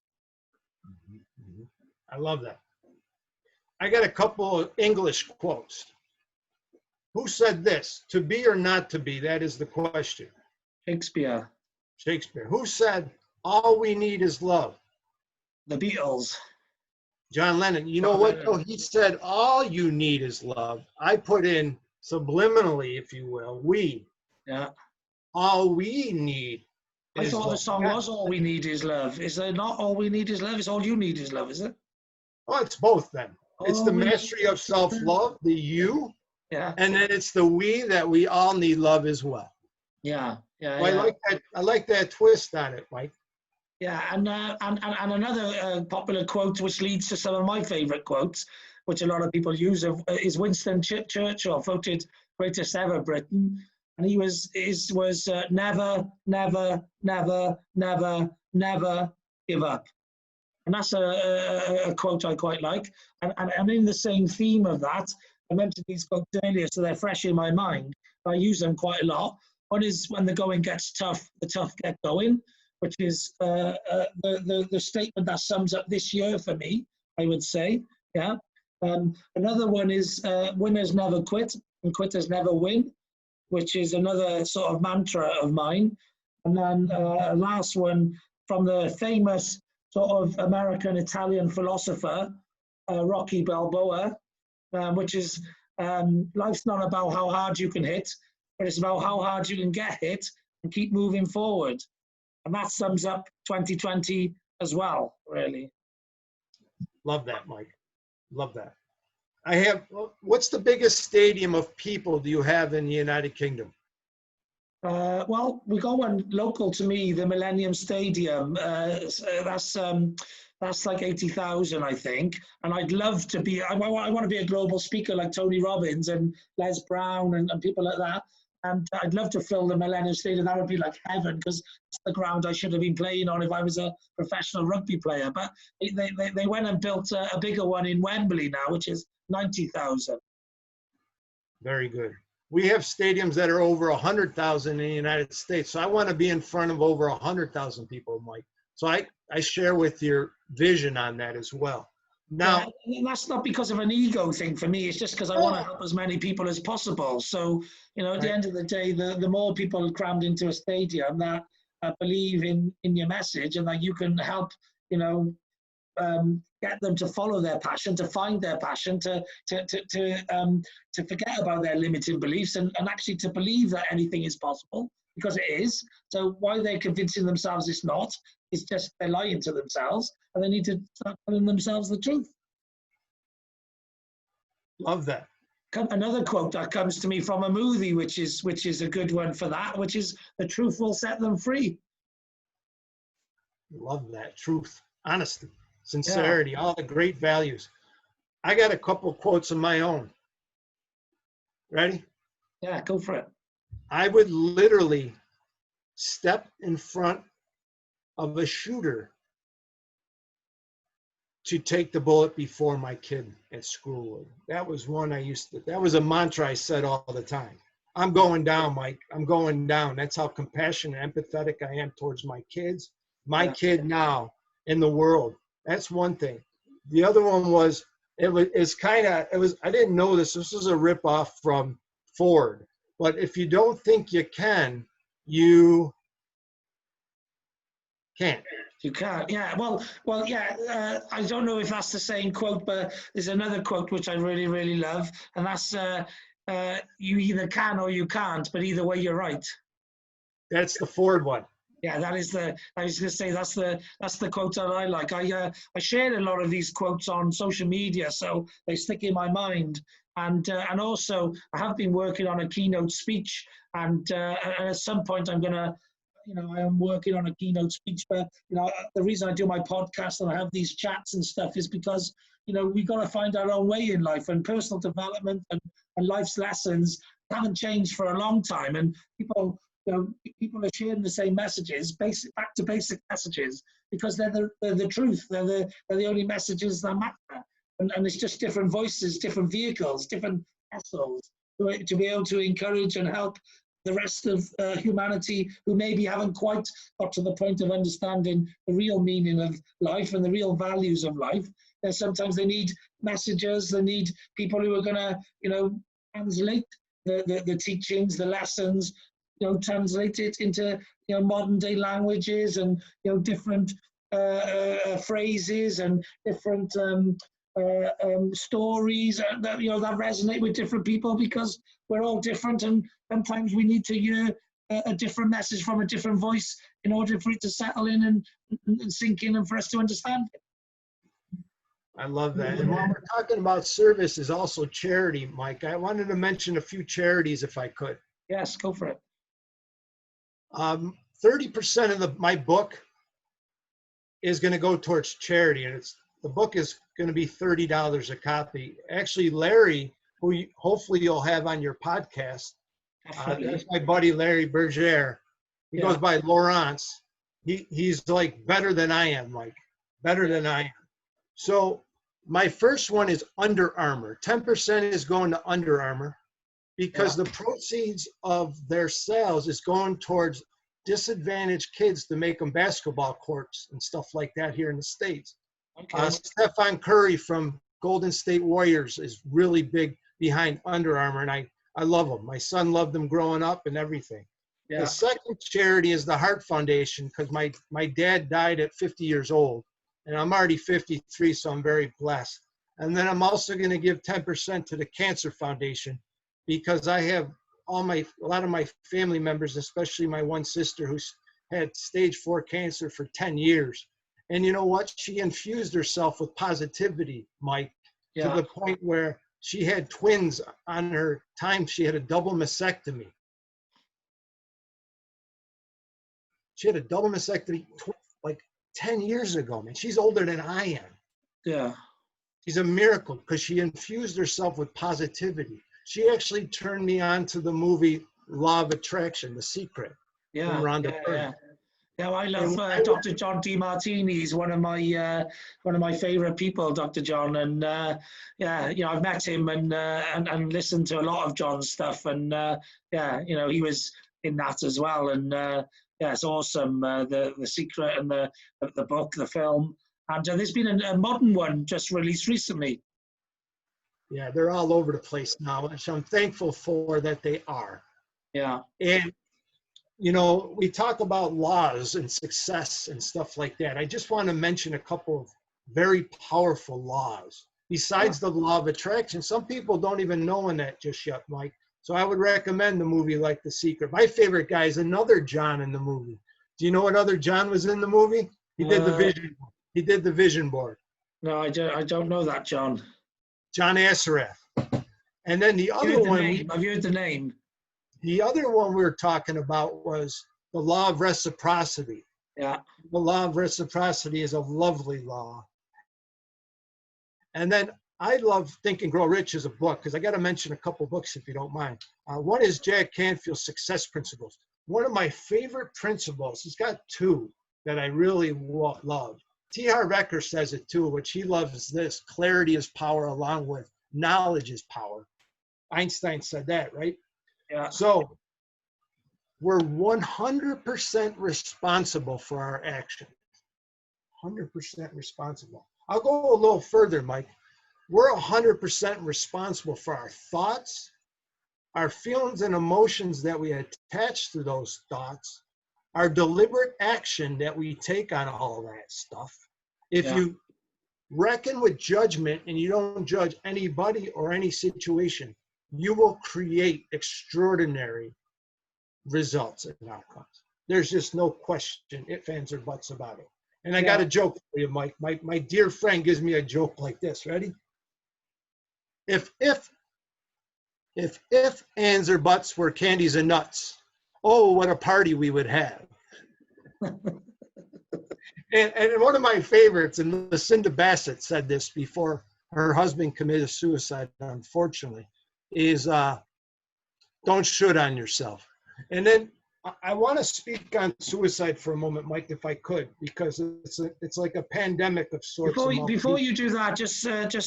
I love that. I got a couple of English quotes. Who said this? To be or not to be? That is the question. Shakespeare. Shakespeare. Who said all we need is love? The Beatles. John Lennon. You know what, though? He said all you need is love. I put in subliminally, if you will, we. Yeah. All we need I is thought love. the song was All We Need Is Love. Is there not All We Need Is Love? It's All You Need Is Love, is it? Oh, it's both then. It's All the we mastery of self-love, the you, Yeah. and then it's the we, that we all need love as well. Yeah. Yeah. Well, Yeah. I like that twist on it, Mike. Yeah, and another popular quote, which leads to some of my favorite quotes, which a lot of people use, is Winston Churchill, voted greatest ever Briton, and he was never, never, never, never, never give up. And that's a quote I quite like. And in the same theme of that, I mentioned these quotes earlier, so they're fresh in my mind. I use them quite a lot. One is, when the going gets tough, the tough get going, which is the statement that sums up this year for me, I would say. Yeah. Another one is, winners never quit and quitters never win, which is another sort of mantra of mine. And then a last one from the famous sort of American-Italian philosopher, Rocky Balboa, which is, life's not about how hard you can hit, but it's about how hard you can get hit and keep moving forward. And that sums up 2020 as well, really. Love that, Mike. Love that. What's the biggest stadium of people do you have in the United Kingdom? Well, we got one local to me, the Millennium Stadium. That's like 80,000, I think. And I'd love to be, I want to be a global speaker like Tony Robbins and Les Brown and people like that. And I'd love to fill the Millennium Stadium. That would be like heaven, because it's the ground I should have been playing on if I was a professional rugby player. But they went and built a bigger one in Wembley now, which is 90,000. Very good. We have stadiums that are over 100,000 in the United States. So I want to be in front of over 100,000 people, Mike. So I share with your vision on that as well. Now, yeah, that's not because of an ego thing for me. It's just because I want to help as many people as possible. So, you know, at the end of the day, the more people crammed into a stadium that believe in your message and that you can help, you know, get them to follow their passion, to find their passion, to forget about their limiting beliefs and actually to believe that anything is possible. because it is. So why they're convincing themselves it's not, it's just they're lying to themselves, and they need to start telling themselves the truth. Love that. Another quote that comes to me from a movie, which is a good one for that, which is, "The truth will set them free." Love that. Truth, honesty, sincerity, all the great values. I got a couple of quotes of my own. Ready? Yeah, go for it. I would literally step in front of a shooter to take the bullet before my kid at school would. That was one that was a mantra I said all the time. I'm going down, Mike. I'm going down. That's how compassionate and empathetic I am towards my kids, my kid now, in the world. That's one thing. The other one was, I didn't know this. This was a ripoff from Ford. But if you don't think you can, you can't. You can't. Yeah. Well. Yeah. I don't know if that's the same quote, but there's another quote which I really, really love, and that's "You either can or you can't, but either way, you're right." That's the Ford one. Yeah, that is the. I was going to say that's the quote that I like. I shared a lot of these quotes on social media, so they stick in my mind. And also I have been working on a keynote speech, and at some point I'm gonna. I am working on a keynote speech, but the reason I do my podcast and I have these chats and stuff is because we got to find our own way in life, and personal development and life's lessons haven't changed for a long time, and people are sharing the same messages, back to basic messages, because they're the truth. They're the only messages that matter, and it's just different voices, different vehicles, different vessels to be able to encourage and help the rest of humanity who maybe haven't quite got to the point of understanding the real meaning of life and the real values of life. And sometimes they need messages, they need people who are going to, translate the teachings, the lessons, translate it into, modern day languages and, different phrases and different stories that resonate with different people, because we're all different, and sometimes we need to hear a different message from a different voice in order for it to settle in and sink in, and for us to understand it. I love that. And while we're talking about service, is also charity, Mike. I wanted to mention a few charities if I could. Yes, go for it. 30% of my book is going to go towards charity, and the book is going to be $30 a copy. Actually, Larry, who hopefully you'll have on your podcast, that's my buddy Larry Berger. He goes by Lawrence. He's like better than I am, Mike. Better than I am. So my first one is Under Armour. 10% is going to Under Armour, because the proceeds of their sales is going towards disadvantaged kids to make them basketball courts and stuff like that here in the States. Okay. Stephen Curry from Golden State Warriors is really big behind Under Armour, and I love them. My son loved them growing up and everything. Yeah. The second charity is the Heart Foundation, because my dad died at 50 years old, and I'm already 53, so I'm very blessed. And then I'm also going to give 10% to the Cancer Foundation, because I have a lot of my family members, especially my one sister who's had stage 4 cancer for 10 years. And you know what? She infused herself with positivity, Mike, to the point where she had twins on her time. She had a double mastectomy. She had a double mastectomy like 10 years ago, man. She's older than I am. Yeah. She's a miracle because she infused herself with positivity. She actually turned me on to the movie Law of Attraction, The Secret. Yeah, I love Dr. John DeMartini. He's one of my favorite people, Dr. John, and I've met him and listened to a lot of John's stuff, and he was in that as well, and it's awesome. The Secret and the book, the film, and there's been a modern one just released recently. Yeah, they're all over the place now, which I'm thankful for that they are. Yeah. And, we talk about laws and success and stuff like that. I just want to mention a couple of very powerful laws. Besides the law of attraction, some people don't even know in that just yet, Mike. So I would recommend the movie like The Secret. My favorite guy is another John in the movie. Do you know what other John was in the movie? He did the vision. He did the vision board. No, I don't know that, John. John Assaraf. And then the other one. I've heard the name. The other one we were talking about was the law of reciprocity. Yeah. The law of reciprocity is a lovely law. And then I love Think and Grow Rich as a book, because I got to mention a couple books if you don't mind. One is Jack Canfield's Success Principles. One of my favorite principles, he's got two that I really love. T. Harv Eker says it too, which he loves this: clarity is power along with knowledge is power. Einstein said that, right? Yeah. So we're 100% responsible for our actions. 100% responsible. I'll go a little further, Mike. We're 100% responsible for our thoughts, our feelings and emotions that we attach to those thoughts, our deliberate action that we take on all of that stuff. If you reckon with judgment and you don't judge anybody or any situation, you will create extraordinary results and outcomes. There's just no question, ifs, ands, or buts about it. And I got a joke for you, Mike. My dear friend gives me a joke like this. Ready? If ands, or buts were candies and nuts, oh, what a party we would have. and one of my favorites, and Lucinda Bassett said this before her husband committed suicide, unfortunately, is don't shoot on yourself. And then I want to speak on suicide for a moment, Mike, if I could, because it's like a pandemic of sorts. Before you do that, just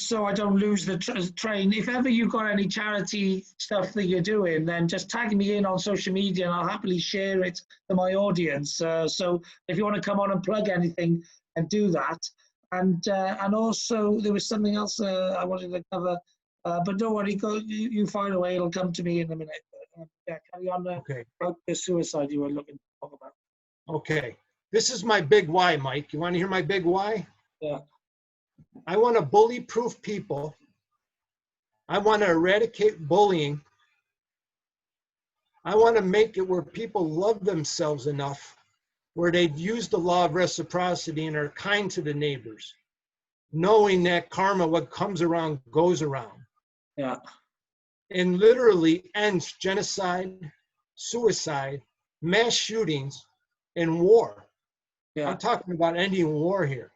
so I don't lose the train, if ever you've got any charity stuff that you're doing, then just tag me in on social media and I'll happily share it to my audience. So if you want to come on and plug anything, and do that. And also there was something else I wanted to cover, but don't worry, you fire away, it'll come to me in a minute. Carry on about the suicide you were looking to talk about. Okay. This is my big why, Mike. You want to hear my big why? Yeah. I want to bully-proof people. I want to eradicate bullying. I want to make it where people love themselves enough where they've used the law of reciprocity and are kind to the neighbors, knowing that karma, what comes around, goes around. Yeah. And literally ends genocide, suicide, mass shootings, and war. Yeah. I'm talking about ending war here,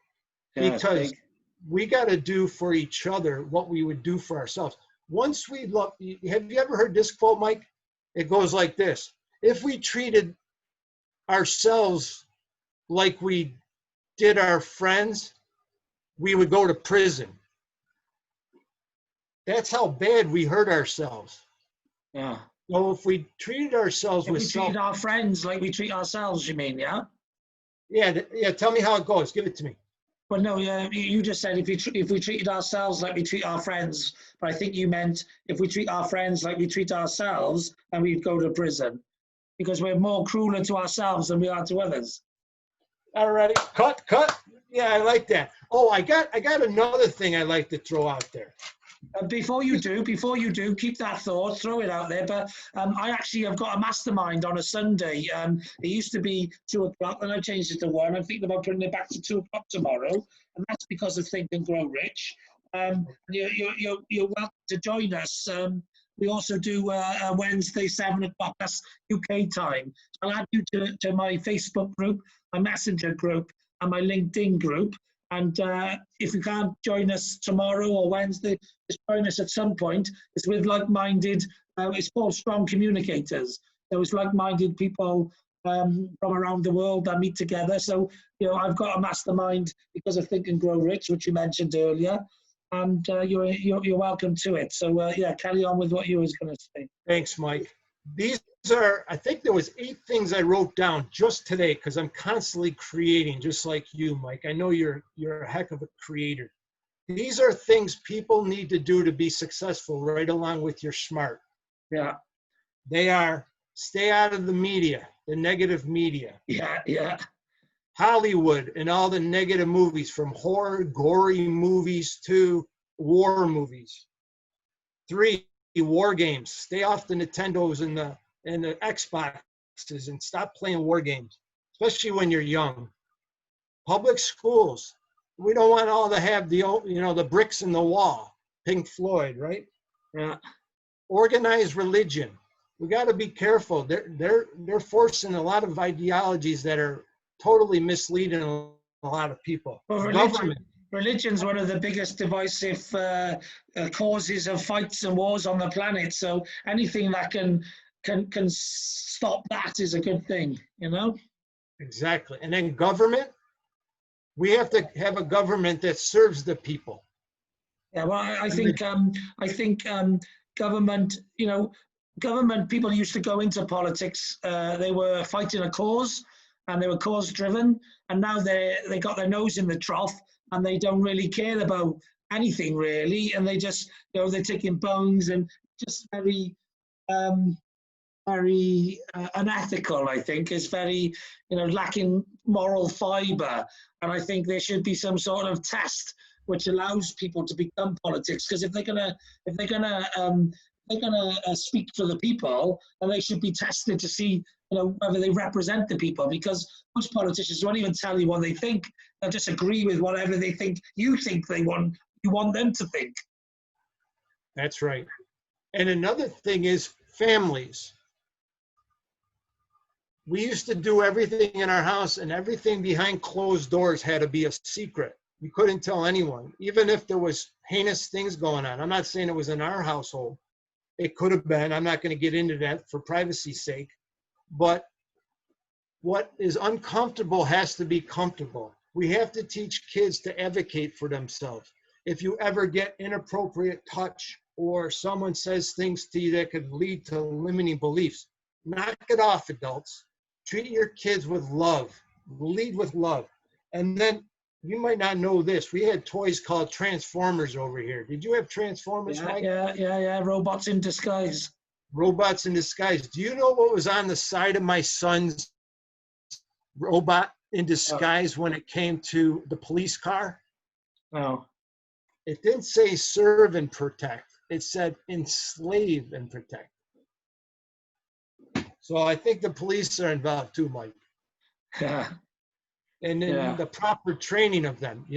because we got to do for each other what we would do for ourselves. Once we look, have you ever heard this quote, Mike? It goes like this: if we treated ourselves like we did our friends, we would go to prison. That's how bad we hurt ourselves. Yeah. So if we treated ourselves if we treated our friends like we treat ourselves, you mean, yeah? Yeah, tell me how it goes. Give it to me. Well, no, you just said if we treated ourselves like we treat our friends, but I think you meant if we treat our friends like we treat ourselves, then we'd go to prison, because we're more crueler to ourselves than we are to others. All righty, cut. Yeah, I like that. Oh, I got another thing I like to throw out there. Before you do, keep that thought, throw it out there. But I actually have got a mastermind on a Sunday. It used to be 2 o'clock, and I changed it to 1. I'm thinking about putting it back to 2 o'clock tomorrow, and that's because of Think and Grow Rich. You're welcome to join us. We also do a Wednesday 7 o'clock. That's UK time. I'll add you to my Facebook group, my Messenger group, and my LinkedIn group. And if you can't join us tomorrow or Wednesday, just join us at some point. It's with like-minded, it's called Strong Communicators. So it's like-minded people from around the world that meet together. So, I've got a mastermind because of Think and Grow Rich, which you mentioned earlier. And you're welcome to it. So, carry on with what you was going to say. Thanks, Mike. These are, I think there was 8 things I wrote down just today, because I'm constantly creating, just like you, Mike. I know you're a heck of a creator. These are things people need to do to be successful, right along with your smart. Yeah. They are: stay out of the media, the negative media. Yeah. Hollywood and all the negative movies, from horror, gory movies to war movies. 3, war games. Stay off the Nintendos and the Xboxes and stop playing war games, especially when you're young. Public schools. We don't want all to have the bricks in the wall. Pink Floyd, right? Yeah. Organized religion. We got to be careful. They're forcing a lot of ideologies that are totally misleading a lot of people. Well, religion's one of the biggest divisive causes of fights and wars on the planet. So anything that can stop that is a good thing, you know? Exactly. And then government, we have to have a government that serves the people. Yeah, well, I think government, government people used to go into politics. They were fighting a cause, and they were cause driven. And now they got their nose in the trough, and they don't really care about anything really. And they just, they're taking bones and just very, very unethical. I think is very, lacking moral fiber. And I think there should be some sort of test which allows people to become politics. Because if they're gonna speak for the people, then they should be tested to see whether they represent the people. Because most politicians won't even tell you what they think; they'll just agree with whatever they think you think you want them to think. That's right. And another thing is families. We used to do everything in our house, and everything behind closed doors had to be a secret. You couldn't tell anyone, even if there was heinous things going on. I'm not saying it was in our household. It could have been. I'm not going to get into that for privacy's sake. But what is uncomfortable has to be comfortable. We have to teach kids to advocate for themselves. If you ever get inappropriate touch or someone says things to you that could lead to limiting beliefs, knock it off, adults. Treat your kids with love. Lead with love. And then, you might not know this. We had toys called Transformers over here. Did you have Transformers, Mike? Yeah. Robots in disguise. Robots in disguise. Do you know what was on the side of my son's robot in disguise when it came to the police car? No. It didn't say serve and protect. It said enslave and protect. So I think the police are involved too, Mike. Yeah. And then the proper training of them,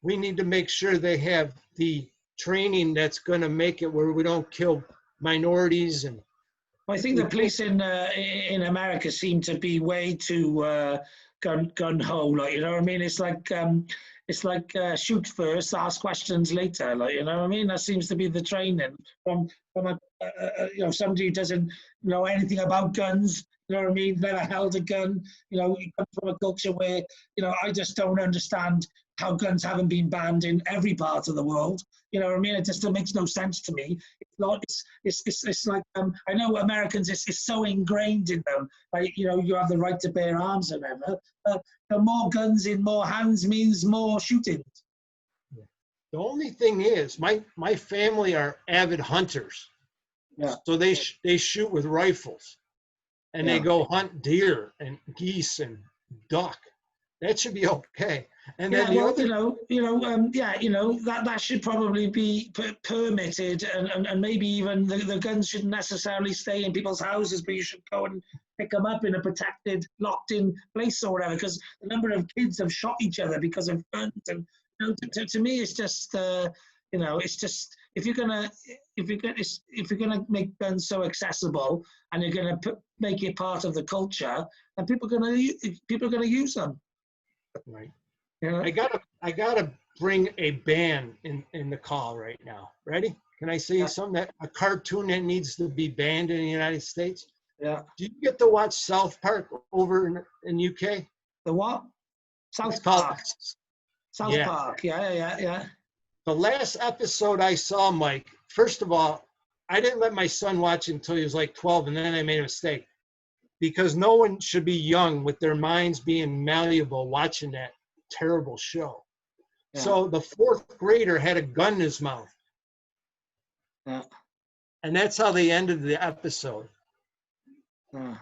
we need to make sure they have the training that's going to make it where we don't kill minorities. And I think the police in America seem to be way too gun ho. Like, you know what I mean? It's like shoot first, ask questions later. Like, you know what I mean? That seems to be the training from somebody who doesn't know anything about guns. You know what I mean? Never held a gun. You come from a culture where, I just don't understand how guns haven't been banned in every part of the world. You know what I mean? It just makes no sense to me. It's not. It's like I know Americans. It's so ingrained in them. Like, you have the right to bear arms and whatever. The more guns in more hands means more shootings. The only thing is, my family are avid hunters. Yeah. So they shoot with rifles. And they go hunt deer and geese and duck. That should be okay. And then that should probably be permitted, and maybe even the guns shouldn't necessarily stay in people's houses, but you should go and pick them up in a protected, locked-in place or whatever. Because the number of kids have shot each other because of guns, and to me, it's just it's just if you're gonna make guns so accessible and you're gonna make it part of the culture, then people are gonna use them. Right. I gotta bring a band in the call right now. Ready? Can I say something? A cartoon that needs to be banned in the United States? Yeah. Do you get to watch South Park over in UK? The what? South Park. South Park. Yeah. The last episode I saw, Mike, first of all, I didn't let my son watch it until he was like 12, and then I made a mistake. Because no one should be young with their minds being malleable watching that terrible show. Yeah. So the fourth grader had a gun in his mouth. Yeah. And that's how they ended the episode. Yeah,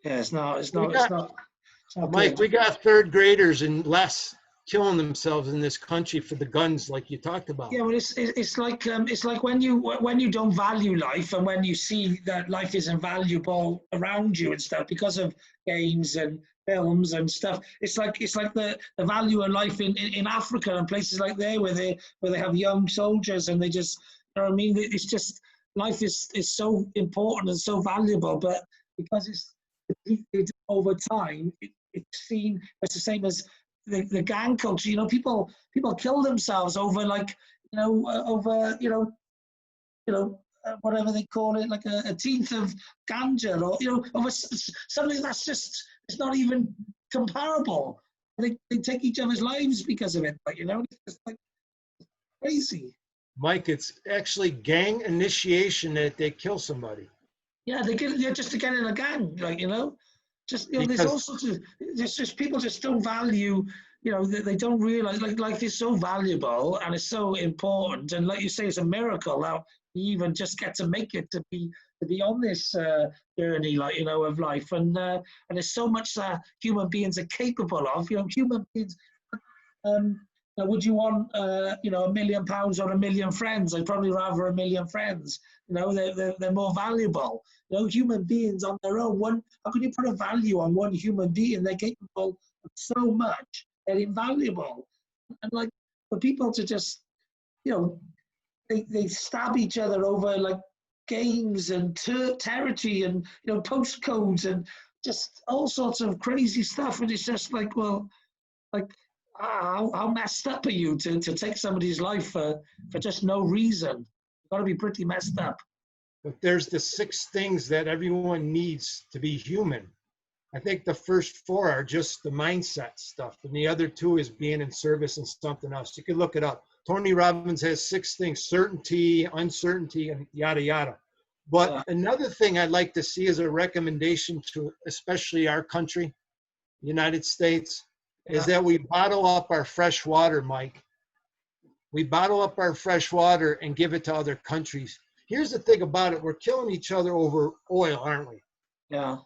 it's not Mike, we got third graders and less killing themselves in this country for the guns, like you talked about. Yeah, well, it's like when you don't value life, and when you see that life isn't valuable around you and stuff because of games and films and stuff. It's like the value of life in Africa and places like there where they have young soldiers, and they just, you know what I mean. It's just life is so important and so valuable, but because it's depleted over time, it's seen as the same as the gang culture. You know, people kill themselves over, like, whatever they call it, like a teeth of ganja, or, you know, over something that's just, it's not even comparable. They take each other's lives because of it, but, you know, it's just like crazy. Mike, it's actually gang initiation that they kill somebody. Yeah, they're just to get in a gang, like, you know. Just, you know, there's all sorts of, there's just, people just don't value, you know, they don't realize, like, life is so valuable and it's so important. And like you say, it's a miracle that we even just get to make it to be on this journey, like, you know, of life. And there's so much that human beings are capable of. You know, human beings, would you want, £1 million or 1 million friends? I'd probably rather 1 million friends. You know, they're more valuable. You know, human beings on their own, how can you put a value on one human being? They're capable of so much. They're invaluable. And, like, for people to just, you know, they stab each other over, like, games and territory and, you know, postcodes and just all sorts of crazy stuff. And it's just like, well, like, how messed up are you to take somebody's life for just no reason? You've got to be pretty messed up. But there's the 6 things that everyone needs to be human. I think the first 4 are just the mindset stuff, and the other 2 is being in service and something else. You can look it up. Tony Robbins has 6 things: certainty, uncertainty, and yada, yada. But another thing I'd like to see as a recommendation to especially our country, United States, is that we bottle up our fresh water, Mike. We bottle up our fresh water and give it to other countries. Here's the thing about it. We're killing each other over oil, aren't we? Yeah.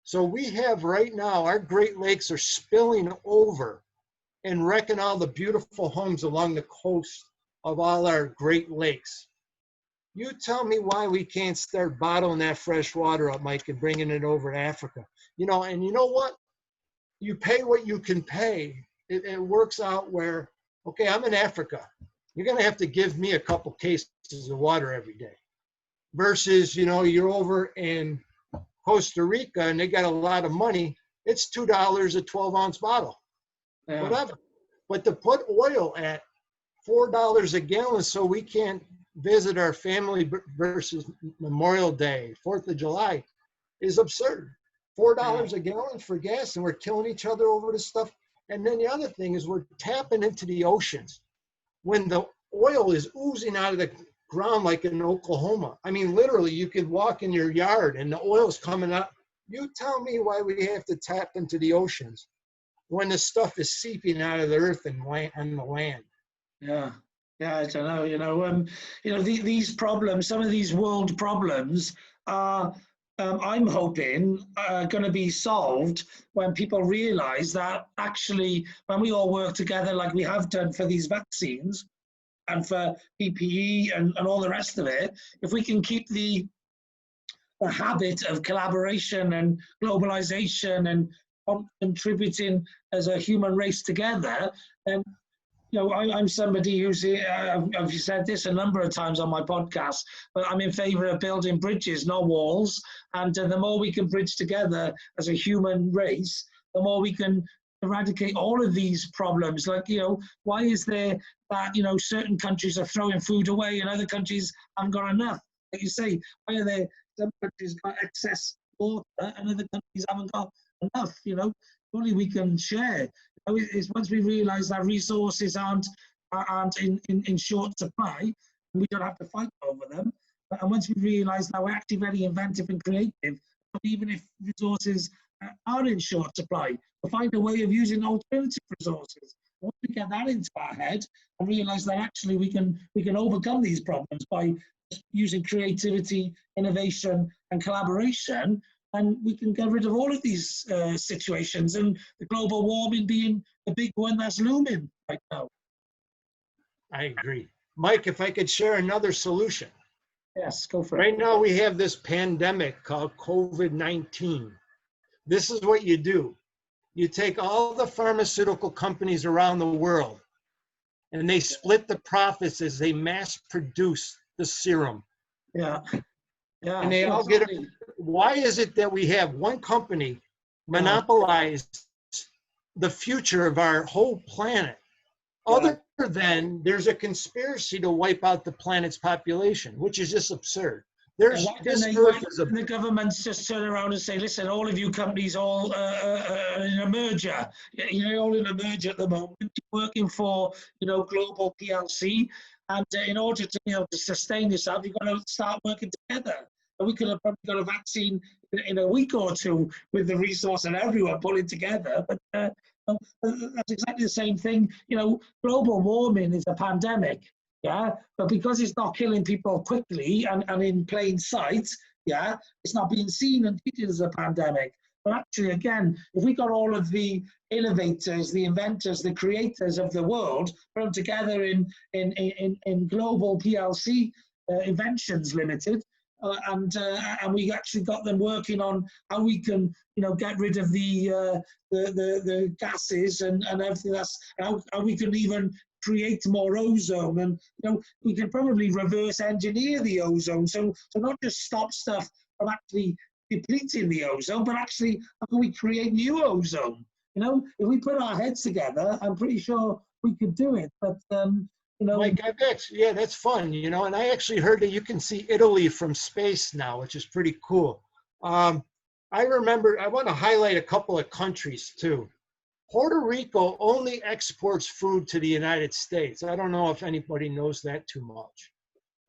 So we have right now, our Great Lakes are spilling over and wrecking all the beautiful homes along the coast of all our Great Lakes. You tell me why we can't start bottling that fresh water up, Mike, and bringing it over to Africa. You know, and you know what? You pay what you can pay. It works out where, okay, I'm in Africa. You're going to have to give me a couple cases of water every day. Versus, you know, you're over in Costa Rica and they got a lot of money. It's $2 a 12-ounce bottle, whatever. But to put oil at $4 a gallon so we can't visit our family versus Memorial Day, 4th of July, is absurd. $4 a gallon for gas, and we're killing each other over this stuff. And then the other thing is we're tapping into the oceans when the oil is oozing out of the ground, like in Oklahoma. I mean, literally, you could walk in your yard and the oil's coming up. You tell me why we have to tap into the oceans when the stuff is seeping out of the earth and on the land. Yeah, I don't know. These problems, some of these world problems are, I'm hoping, going to be solved when people realize that actually, when we all work together like we have done for these vaccines and for PPE and all the rest of it, if we can keep the habit of collaboration and globalization and contributing as a human race together, then, you know, I'm somebody who's, I've said this a number of times on my podcast, but I'm in favor of building bridges, not walls. And the more we can bridge together as a human race, the more we can eradicate all of these problems. Like, you know, why is there that, you know, certain countries are throwing food away and other countries haven't got enough? Like you say, why are there some countries got excess water and other countries haven't got enough? You know, only we can share. Is once we realize that resources aren't in short supply, we don't have to fight over them. And once we realize that we're actually very inventive and creative, even if resources are in short supply, we'll find a way of using alternative resources. Once we get that into our head and realize that actually we can overcome these problems by using creativity, innovation, and collaboration, and we can get rid of all of these situations, and the global warming being the big one that's looming right now. I agree. Mike, if I could share another solution. Yes, go for it. Right now we have this pandemic called COVID-19. This is what you do. You take all the pharmaceutical companies around the world and they split the profits as they mass produce the serum. Yeah. Yeah. And they all get it. Why is it that we have one company monopolize the future of our whole planet? Other than there's a conspiracy to wipe out the planet's population, which is just absurd. There's the governments just turn around and say, listen, all of you companies all in a merger. You're all in a merger at the moment, working for global PLC, and in order to to sustain yourself, you've got to start working together. And we could have probably got a vaccine in a week or two with the resource and everyone pulling together, but that's exactly the same thing. Global warming is a pandemic. Yeah, but because it's not killing people quickly and in plain sight, yeah, it's not being seen and treated as a pandemic. But actually, again, if we got all of the innovators, the inventors, the creators of the world put them together in global PLC, Inventions Limited, and we actually got them working on how we can, get rid of the gases and everything. That's how we can even create more ozone, and we can probably reverse engineer the ozone, so not just stop stuff from actually depleting the ozone, but actually how can we create new ozone? If we put our heads together, I'm pretty sure we could do it. But Mike, that's fun, and I actually heard that you can see Italy from space now, which is pretty cool. I want to highlight a couple of countries too. Puerto Rico only exports food to the United States. I don't know if anybody knows that too much.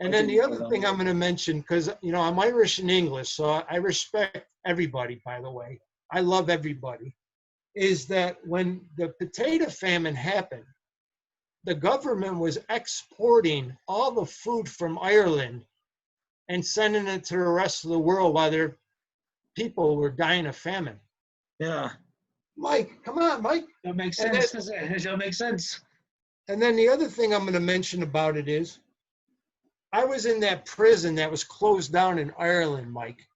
And then the other thing I'm going to mention, because I'm Irish and English, so I respect everybody, by the way. I love everybody. Is that when the potato famine happened, the government was exporting all the food from Ireland and sending it to the rest of the world while their people were dying of famine. Yeah. Mike, come on, Mike. That makes sense, doesn't it? That makes sense. And then the other thing I'm going to mention about it is, I was in that prison that was closed down in Ireland, Mike.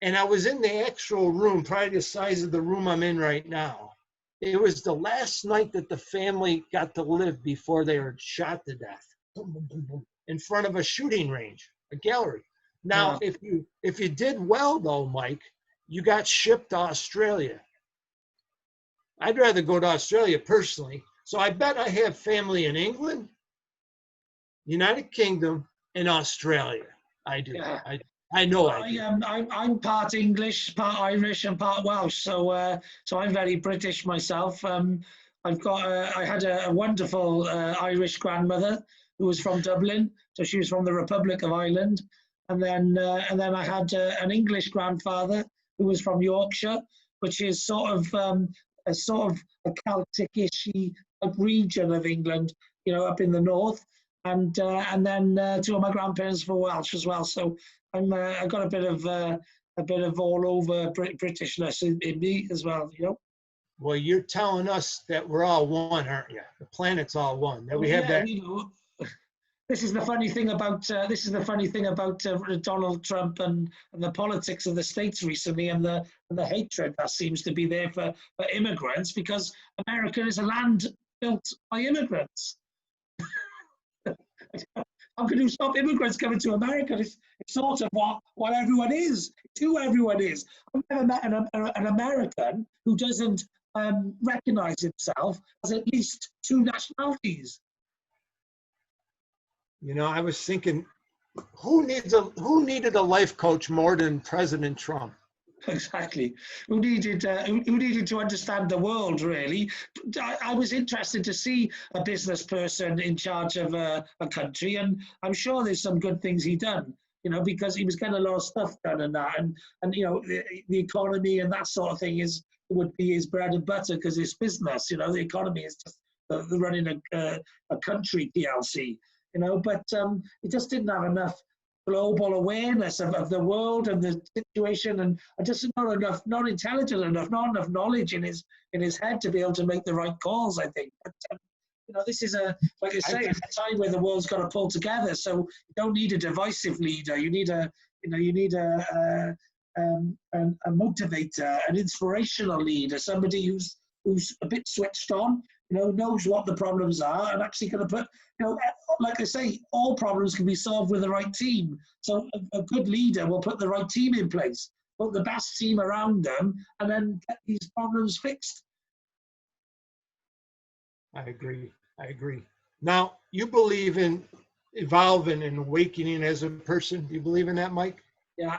And I was in the actual room, probably the size of the room I'm in right now. It was the last night that the family got to live before they were shot to death in front of a shooting range, a gallery. Now, if you did well, though, Mike, you got shipped to Australia. I'd rather go to Australia personally. So I bet I have family in England, United Kingdom, and Australia. I do. Yeah. I know I do. I'm part English, part Irish, and part Welsh. So I'm very British myself. I had a wonderful Irish grandmother who was from Dublin. So she was from the Republic of Ireland. And then I had an English grandfather who was from Yorkshire, which is sort of a Celtic-ish type region of England, up in the north. And then two of my grandparents were Welsh as well. So I got a bit of all over Britishness in me as well. Well, you're telling us that we're all one, aren't you? The planet's all one. That we have that. This is the funny thing about Donald Trump and the politics of the States recently, and the hatred that seems to be there for immigrants, because America is a land built by immigrants. How can you stop immigrants coming to America? It's sort of what everyone is. It's who everyone is. I've never met an American who doesn't recognize himself as at least two nationalities. I was thinking, who needed a life coach more than President Trump? Exactly. Who needed to understand the world, really. I was interested to see a business person in charge of a country, and I'm sure there's some good things he done, because he was getting a lot of stuff done and that, and the economy and that sort of thing would be his bread and butter, because it's business. The economy is just the running a country PLC. But he just didn't have enough global awareness of the world and the situation, and just not intelligent enough, not enough knowledge in his head to be able to make the right calls, I think. But, this is like I say, a time where the world's got to pull together. So you don't need a divisive leader. You need a motivator, an inspirational leader, somebody who's a bit switched on, knows what the problems are, and actually going to put, like I say, all problems can be solved with the right team. So a good leader will put the right team in place, put the best team around them, and then get these problems fixed. I agree. Now, you believe in evolving and awakening as a person. Do you believe in that, Mike? Yeah.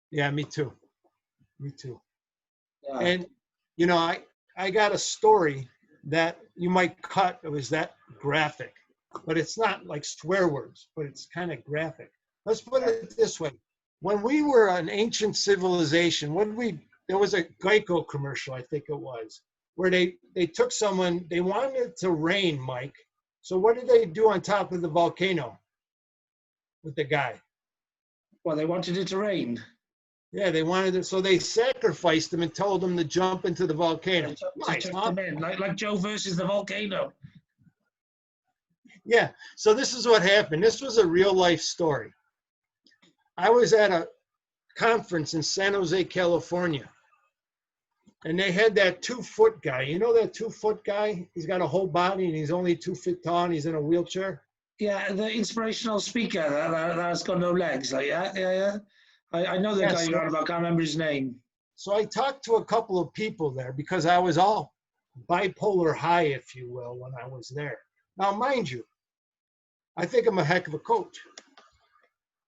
Yeah, me too. Yeah. And, I got a story that you might cut. It was that graphic, but it's not like swear words, but it's kind of graphic. Let's put it this way. When we were an ancient civilization, there was a Geico commercial, I think it was, where they took someone, they wanted it to rain, Mike. So what did they do on top of the volcano with the guy? Well, they wanted it to rain. Yeah, they wanted it, so they sacrificed him and told him to jump into the volcano. To chuck them in, like Joe versus the volcano. Yeah, so this is what happened. This was a real life story. I was at a conference in San Jose, California, and they had that 2-foot guy. You know that 2-foot guy? He's got a whole body and he's only 2 feet tall and he's in a wheelchair. Yeah, the inspirational speaker that's got no legs. Like, yeah. I know the guy you're on about. I can't remember his name. So I talked to a couple of people there because I was all bipolar high, if you will, when I was there. Now, mind you, I think I'm a heck of a coach.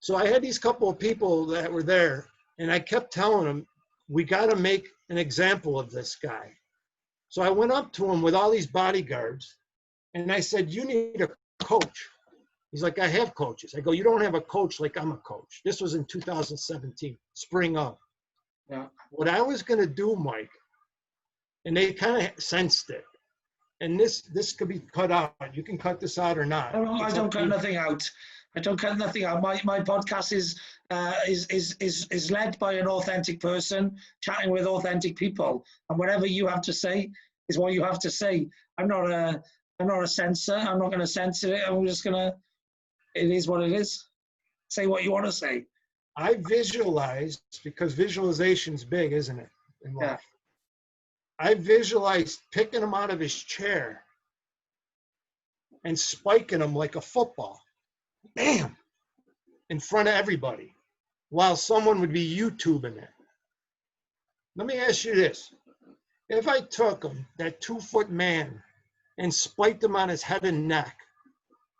So I had these couple of people that were there, and I kept telling them, we got to make an example of this guy. So I went up to him with all these bodyguards, and I said, you need a coach. He's like, I have coaches. I go, you don't have a coach like I'm a coach. This was in 2017, spring of. Yeah. What I was going to do, Mike, and they kind of sensed it, and this could be cut out. You can cut this out or not. I don't cut nothing out. I don't cut nothing out. My podcast is led by an authentic person, chatting with authentic people, and whatever you have to say is what you have to say. I'm not a censor. I'm not going to censor it. I'm just going to. It is what it is. Say what you want to say. I visualized, because visualization's big, isn't it? In life. Yeah. I visualized picking him out of his chair and spiking him like a football. Bam! In front of everybody, while someone would be YouTubing it. Let me ask you this. If I took him, that 2-foot man, and spiked him on his head and neck,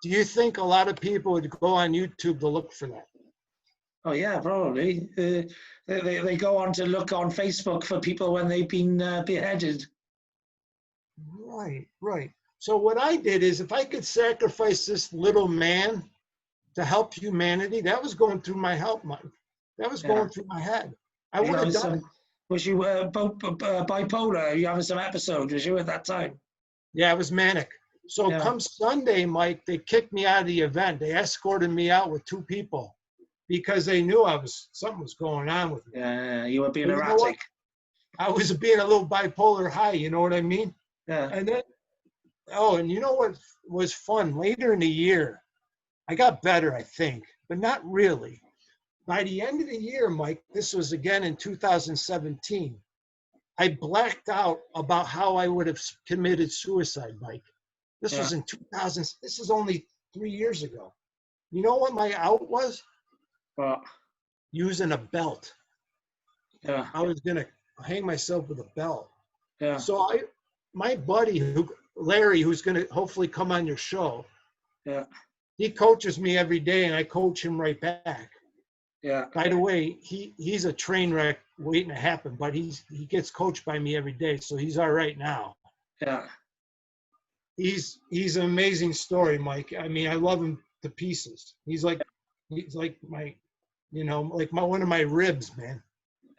do you think a lot of people would go on YouTube to look for that? Oh yeah, probably. They go on to look on Facebook for people when they've been beheaded. Right. So what I did is, if I could sacrifice this little man to help humanity, that was going through my mind. That was going through my head. I would have done it. Was you bipolar? You having some episodes? Was you at that time? Yeah, I was manic. So come Sunday, Mike, they kicked me out of the event. They escorted me out with 2 people because they knew something was going on with me. Yeah, you were being erratic. I was being a little bipolar high, you know what I mean? Yeah. And then, and you know what was fun? Later in the year, I got better, I think, but not really. By the end of the year, Mike, this was again in 2017, I blacked out about how I would have committed suicide, Mike. This was in 2000. This is only 3 years ago. You know what my out was? Using a belt. Yeah. I was going to hang myself with a belt. Yeah. So my buddy, Larry, who's going to hopefully come on your show, he coaches me every day, and I coach him right back. Yeah. By the way, he's a train wreck waiting to happen, but he gets coached by me every day, so he's all right now. Yeah. He's an amazing story, Mike. I mean, I love him to pieces. He's like my, one of my ribs, man.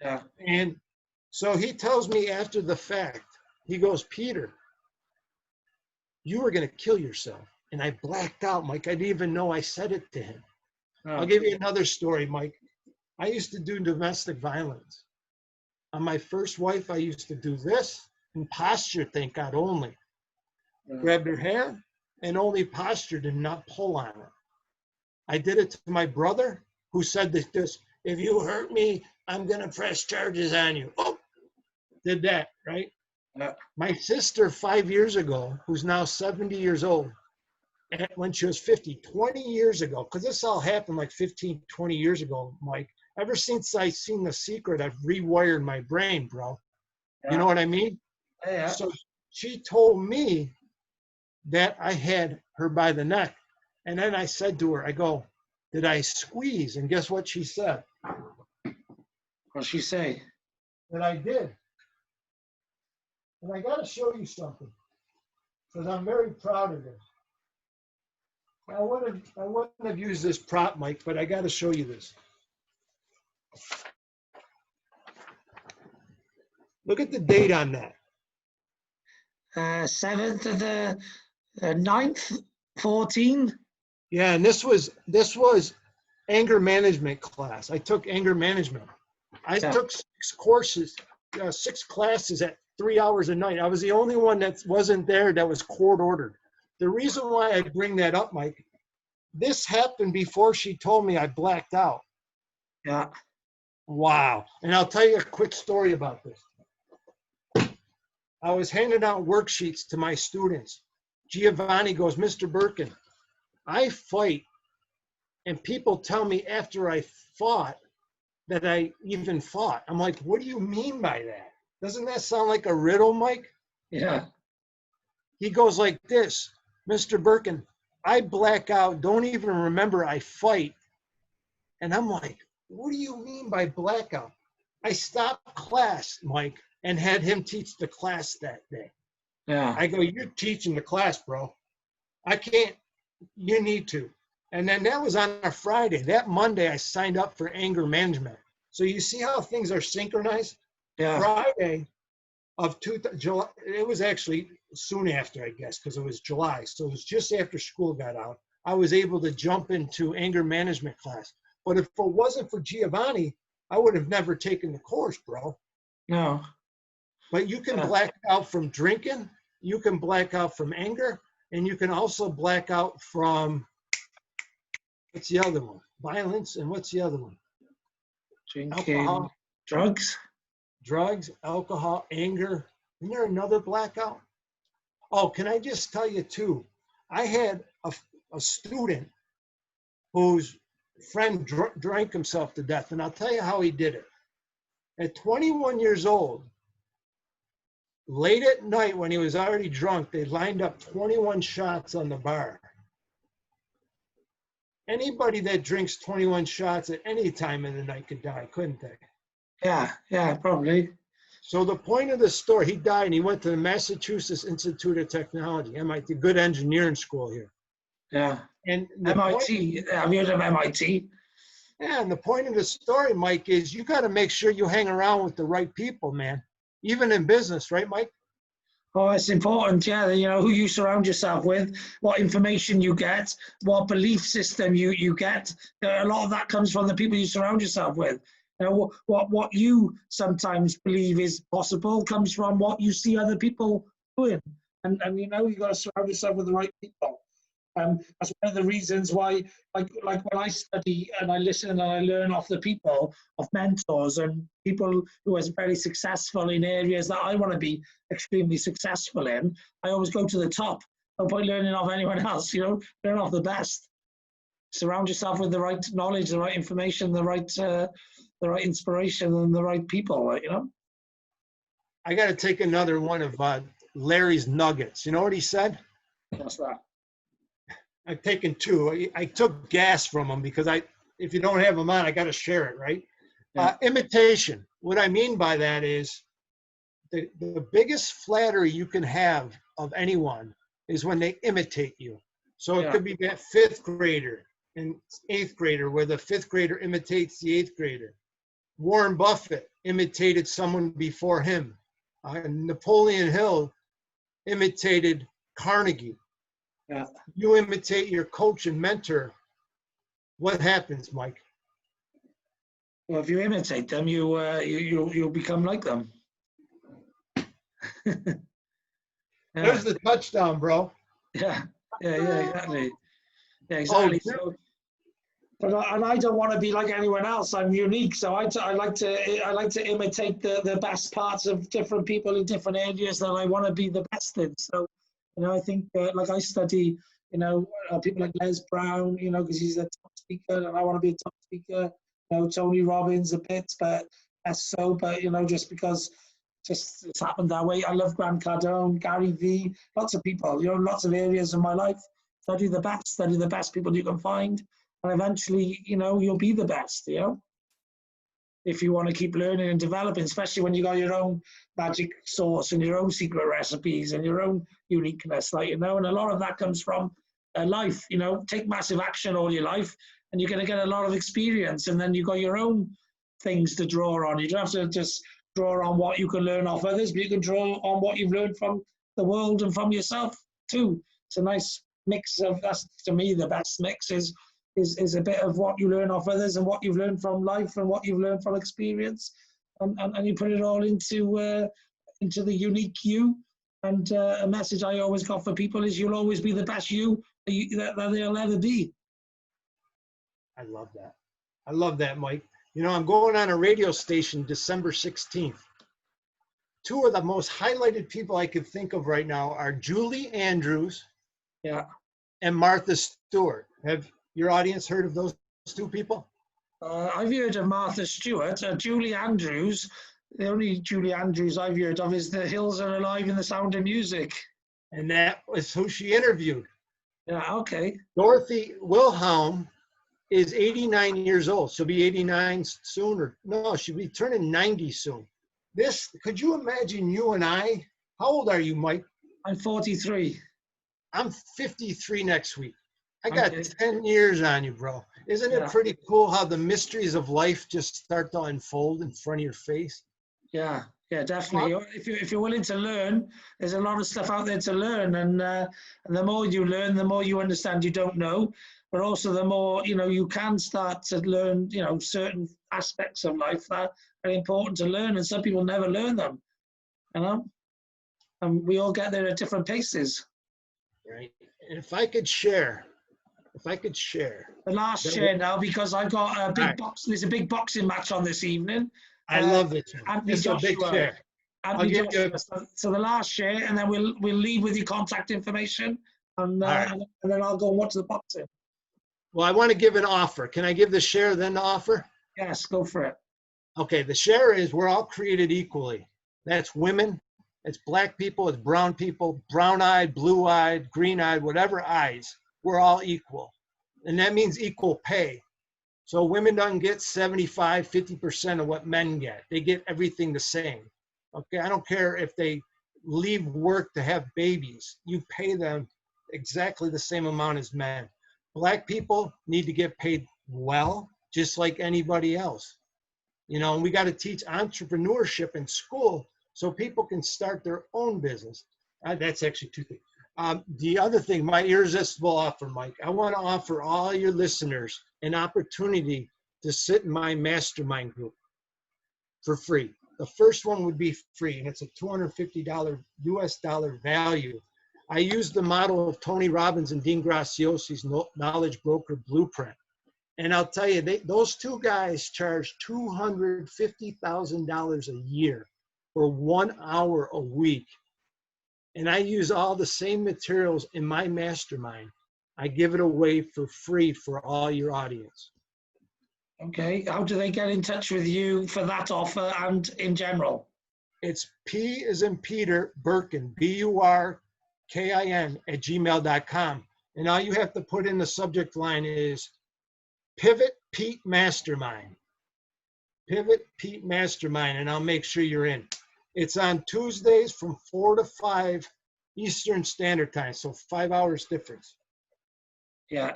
Yeah. And so he tells me after the fact, he goes, Peter, you were going to kill yourself. And I blacked out, Mike. I didn't even know I said it to him. I'll give you another story, Mike. I used to do domestic violence. On my first wife, I used to do this and posture, thank God, only. Grabbed her hair and only postured and not pull on her. I did it to my brother, who said this, if you hurt me, I'm going to press charges on you. Oh, did that, right? My sister 5 years ago, who's now 70 years old, when she was 50, 20 years ago, because this all happened like 15, 20 years ago, Mike. Ever since I seen The Secret, I've rewired my brain, bro. You know what I mean? Yeah. So she told me that I had her by the neck. And then I said to her, I go, did I squeeze? And guess what she said? What'd she say? That I did. And I got to show you something, because I'm very proud of this. I wouldn't have used this prop, Mike, but I got to show you this. Look at the date on that. 7th of the 9th, 14. Yeah, and this was anger management class. I took anger management. I took 6 courses, 6 classes at 3 hours a night. I was the only one that wasn't there that was court ordered. The reason why I bring that up, Mike, this happened before she told me I blacked out. Yeah. Wow. And I'll tell you a quick story about this. I was handing out worksheets to my students. Giovanni goes, Mr. Burkin, I fight, and people tell me after I fought that I even fought. I'm like, what do you mean by that? Doesn't that sound like a riddle, Mike? Yeah. He goes like this, Mr. Burkin, I black out, don't even remember I fight. And I'm like, what do you mean by blackout? I stopped class, Mike, and had him teach the class that day. Yeah. I go, you're teaching the class, bro. I can't, you need to. And then that was on a Friday. That Monday, I signed up for anger management. So you see how things are synchronized? Yeah. Friday of July, it was actually soon after, I guess, because it was July. So it was just after school got out. I was able to jump into anger management class. But if it wasn't for Giovanni, I would have never taken the course, bro. No. But you can black out from drinking, you can black out from anger, and you can also black out from, what's the other one? Violence, and what's the other one? Drinking, alcohol, drugs, alcohol, anger. Isn't there another blackout? Oh, can I just tell you too? I had a student whose friend drank himself to death, and I'll tell you how he did it. At 21 years old, late at night when he was already drunk, they lined up 21 shots on the bar. Anybody that drinks 21 shots at any time in the night could die, couldn't they? Yeah, probably. So the point of the story, he died and he went to the Massachusetts Institute of Technology, MIT, good engineering school here. Yeah. And MIT, have you heard of MIT? Yeah, and the point of the story, Mike, is you got to make sure you hang around with the right people, man. Even in business, right, Mike? Oh, it's important, yeah. You know, who you surround yourself with, what information you get, what belief system you get. A lot of that comes from the people you surround yourself with. You know, what you sometimes believe is possible comes from what you see other people doing. And you know, you got to surround yourself with the right people. That's one of the reasons why, like when I study and I listen and I learn off the people, of mentors and people who are very successful in areas that I want to be extremely successful in, I always go to the top. No point learning off anyone else, you know, learn off the best. Surround yourself with the right knowledge, the right information, the right inspiration, and the right people, you know. I got to take another one of Larry's nuggets. You know what he said? What's that? I've taken 2. I took gas from them because if you don't have them on, I got to share it, right? Yeah. Imitation. What I mean by that is the biggest flattery you can have of anyone is when they imitate you. So it could be that 5th grader and 8th grader where the 5th grader imitates the 8th grader. Warren Buffett imitated someone before him. Napoleon Hill imitated Carnegie. Yeah. You imitate your coach and mentor, what happens, Mike? Well, if you imitate them, you'll become like them. Yeah. There's the touchdown, bro. Yeah, exactly. Yeah, exactly. Oh, And I don't want to be like anyone else. I'm unique, so I like to imitate the best parts of different people in different areas that I want to be the best in. So, I think like I study, people like Les Brown, because he's a top speaker, and I want to be a top speaker. Tony Robbins a bit, but less so. But just because it's happened that way. I love Grant Cardone, Gary Vee, lots of people. Lots of areas of my life. Study the best people you can find. And eventually, you'll be the best, if you want to keep learning and developing, especially when you got your own magic sauce and your own secret recipes and your own uniqueness, and a lot of that comes from life, take massive action all your life and you're going to get a lot of experience, and then you got your own things to draw on. You don't have to just draw on what you can learn off others, but you can draw on what you've learned from the world and from yourself too. It's a nice mix of, that's to me the best mix is a bit of what you learn off others and what you've learned from life and what you've learned from experience, and you put it all into the unique you. And a message I always got for people is you'll always be the best you that they'll ever be. I love that. I love that, Mike. I'm going on a radio station December 16th. Two of the most highlighted people I could think of right now are Julie Andrews, and Martha Stewart. Have your audience heard of those two people? I've heard of Martha Stewart. Julie Andrews, the only Julie Andrews I've heard of is The Hills Are Alive in the Sound of Music. And that was who she interviewed. Yeah, okay. Dorothy Wilhelm is 89 years old. She'll be 89 soon, or no, she'll be turning 90 soon. Could you imagine you and I? How old are you, Mike? I'm 43. I'm 53 next week. I got 10 years on you, bro. Isn't it pretty cool how the mysteries of life just start to unfold in front of your face? Yeah, definitely. If you're willing to learn, there's a lot of stuff out there to learn, and the more you learn, the more you understand you don't know, but also the more you can start to learn certain aspects of life that are important to learn, and some people never learn them, and we all get there at different paces. Right. And if I could share. The last share now, because I've got a big box. There's a big boxing match on this evening. I love it. It's a big share. So the last share, and then we'll leave with your contact information, and then I'll go and watch the boxing. Well, I want to give an offer. Can I give the share, then the offer? Yes, go for it. Okay, the share is we're all created equally. That's women, it's black people, it's brown people, brown-eyed, blue-eyed, green-eyed, whatever eyes. We're all equal. And that means equal pay. So women don't get 75, 50% of what men get. They get everything the same. Okay, I don't care if they leave work to have babies. You pay them exactly the same amount as men. Black people need to get paid well, just like anybody else. And we got to teach entrepreneurship in school so people can start their own business. That's actually two things. The other thing, my irresistible offer, Mike, I want to offer all your listeners an opportunity to sit in my mastermind group for free. The first one would be free, and it's a $250 US dollar value. I use the model of Tony Robbins and Dean Graciosi's Knowledge Broker Blueprint. And I'll tell you, those two guys charge $250,000 a year for 1 hour a week. And I use all the same materials in my mastermind. I give it away for free for all your audience. Okay. How do they get in touch with you for that offer and in general? It's P as in Peter Burkin, BURKIN @gmail.com. And all you have to put in the subject line is Pivot Pete Mastermind. Pivot Pete Mastermind, and I'll make sure you're in. It's on Tuesdays from 4 to 5 Eastern Standard Time, so 5 hours difference. Yeah.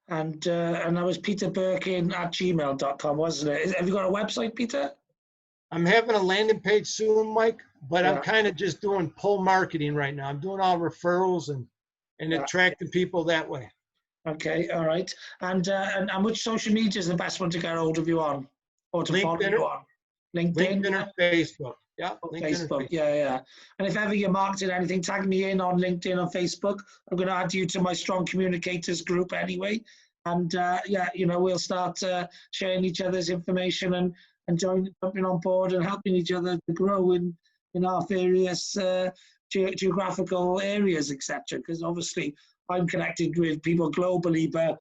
And that was Peter Burkin @gmail.com, wasn't it? Have you got a website, Peter? I'm having a landing page soon, Mike, but I'm kind of just doing pull marketing right now. I'm doing all referrals and attracting people that way. Okay, all right. And which social media is the best one to get hold of you on, or to follow LinkedIn, you on? LinkedIn, LinkedIn or Facebook. Yeah, or LinkedIn or Facebook, Facebook. yeah. And if ever you're marketing anything, tag me in on LinkedIn or Facebook. I'm going to add you to my Strong Communicators group anyway. And yeah, we'll start sharing each other's information and jumping on board and helping each other to grow in our various geographical areas, etc. Because obviously I'm connected with people globally, but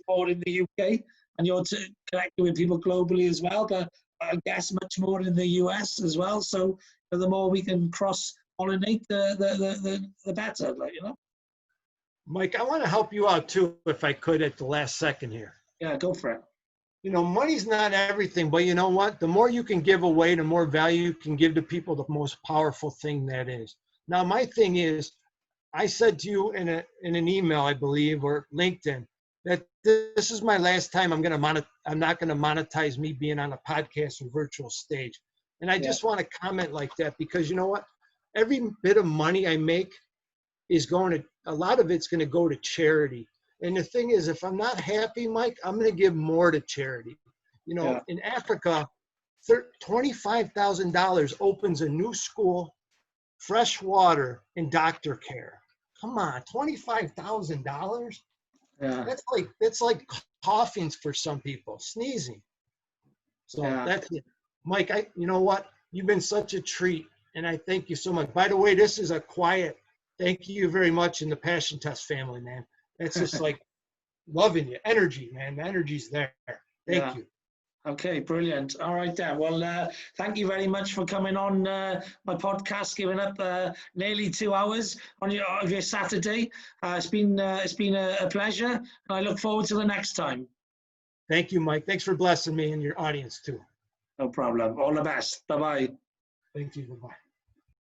more in the UK, and you're connected with people globally as well, but I guess much more in the US as well. So the more we can cross-pollinate, the better, Mike, I want to help you out too, if I could, at the last second here. Yeah, go for it. Money's not everything, but you know what? The more you can give away, the more value you can give to people, the most powerful thing that is. Now, my thing is, I said to you in an email, I believe, or LinkedIn, that this is my last time I'm not going to monetize me being on a podcast or virtual stage. And I just want to comment like that because you know what? Every bit of money I make a lot of it's going to go to charity. And the thing is, if I'm not happy, Mike, I'm going to give more to charity. In Africa, $25,000 opens a new school, fresh water, and doctor care. Come on, $25,000? Yeah. That's like coughing for some people, sneezing. So that's it. Mike, you know what? You've been such a treat, and I thank you so much. By the way, this is a quiet thank you very much in the Passion Test family, man. It's just like loving you. Energy, man. The energy's there. Thank you. Okay, brilliant. All right, then. Well, thank you very much for coming on my podcast, giving up nearly 2 hours on your Saturday. It's been a pleasure, and I look forward to the next time. Thank you, Mike. Thanks for blessing me and your audience too. No problem. All the best. Bye-bye. Thank you. Bye-bye.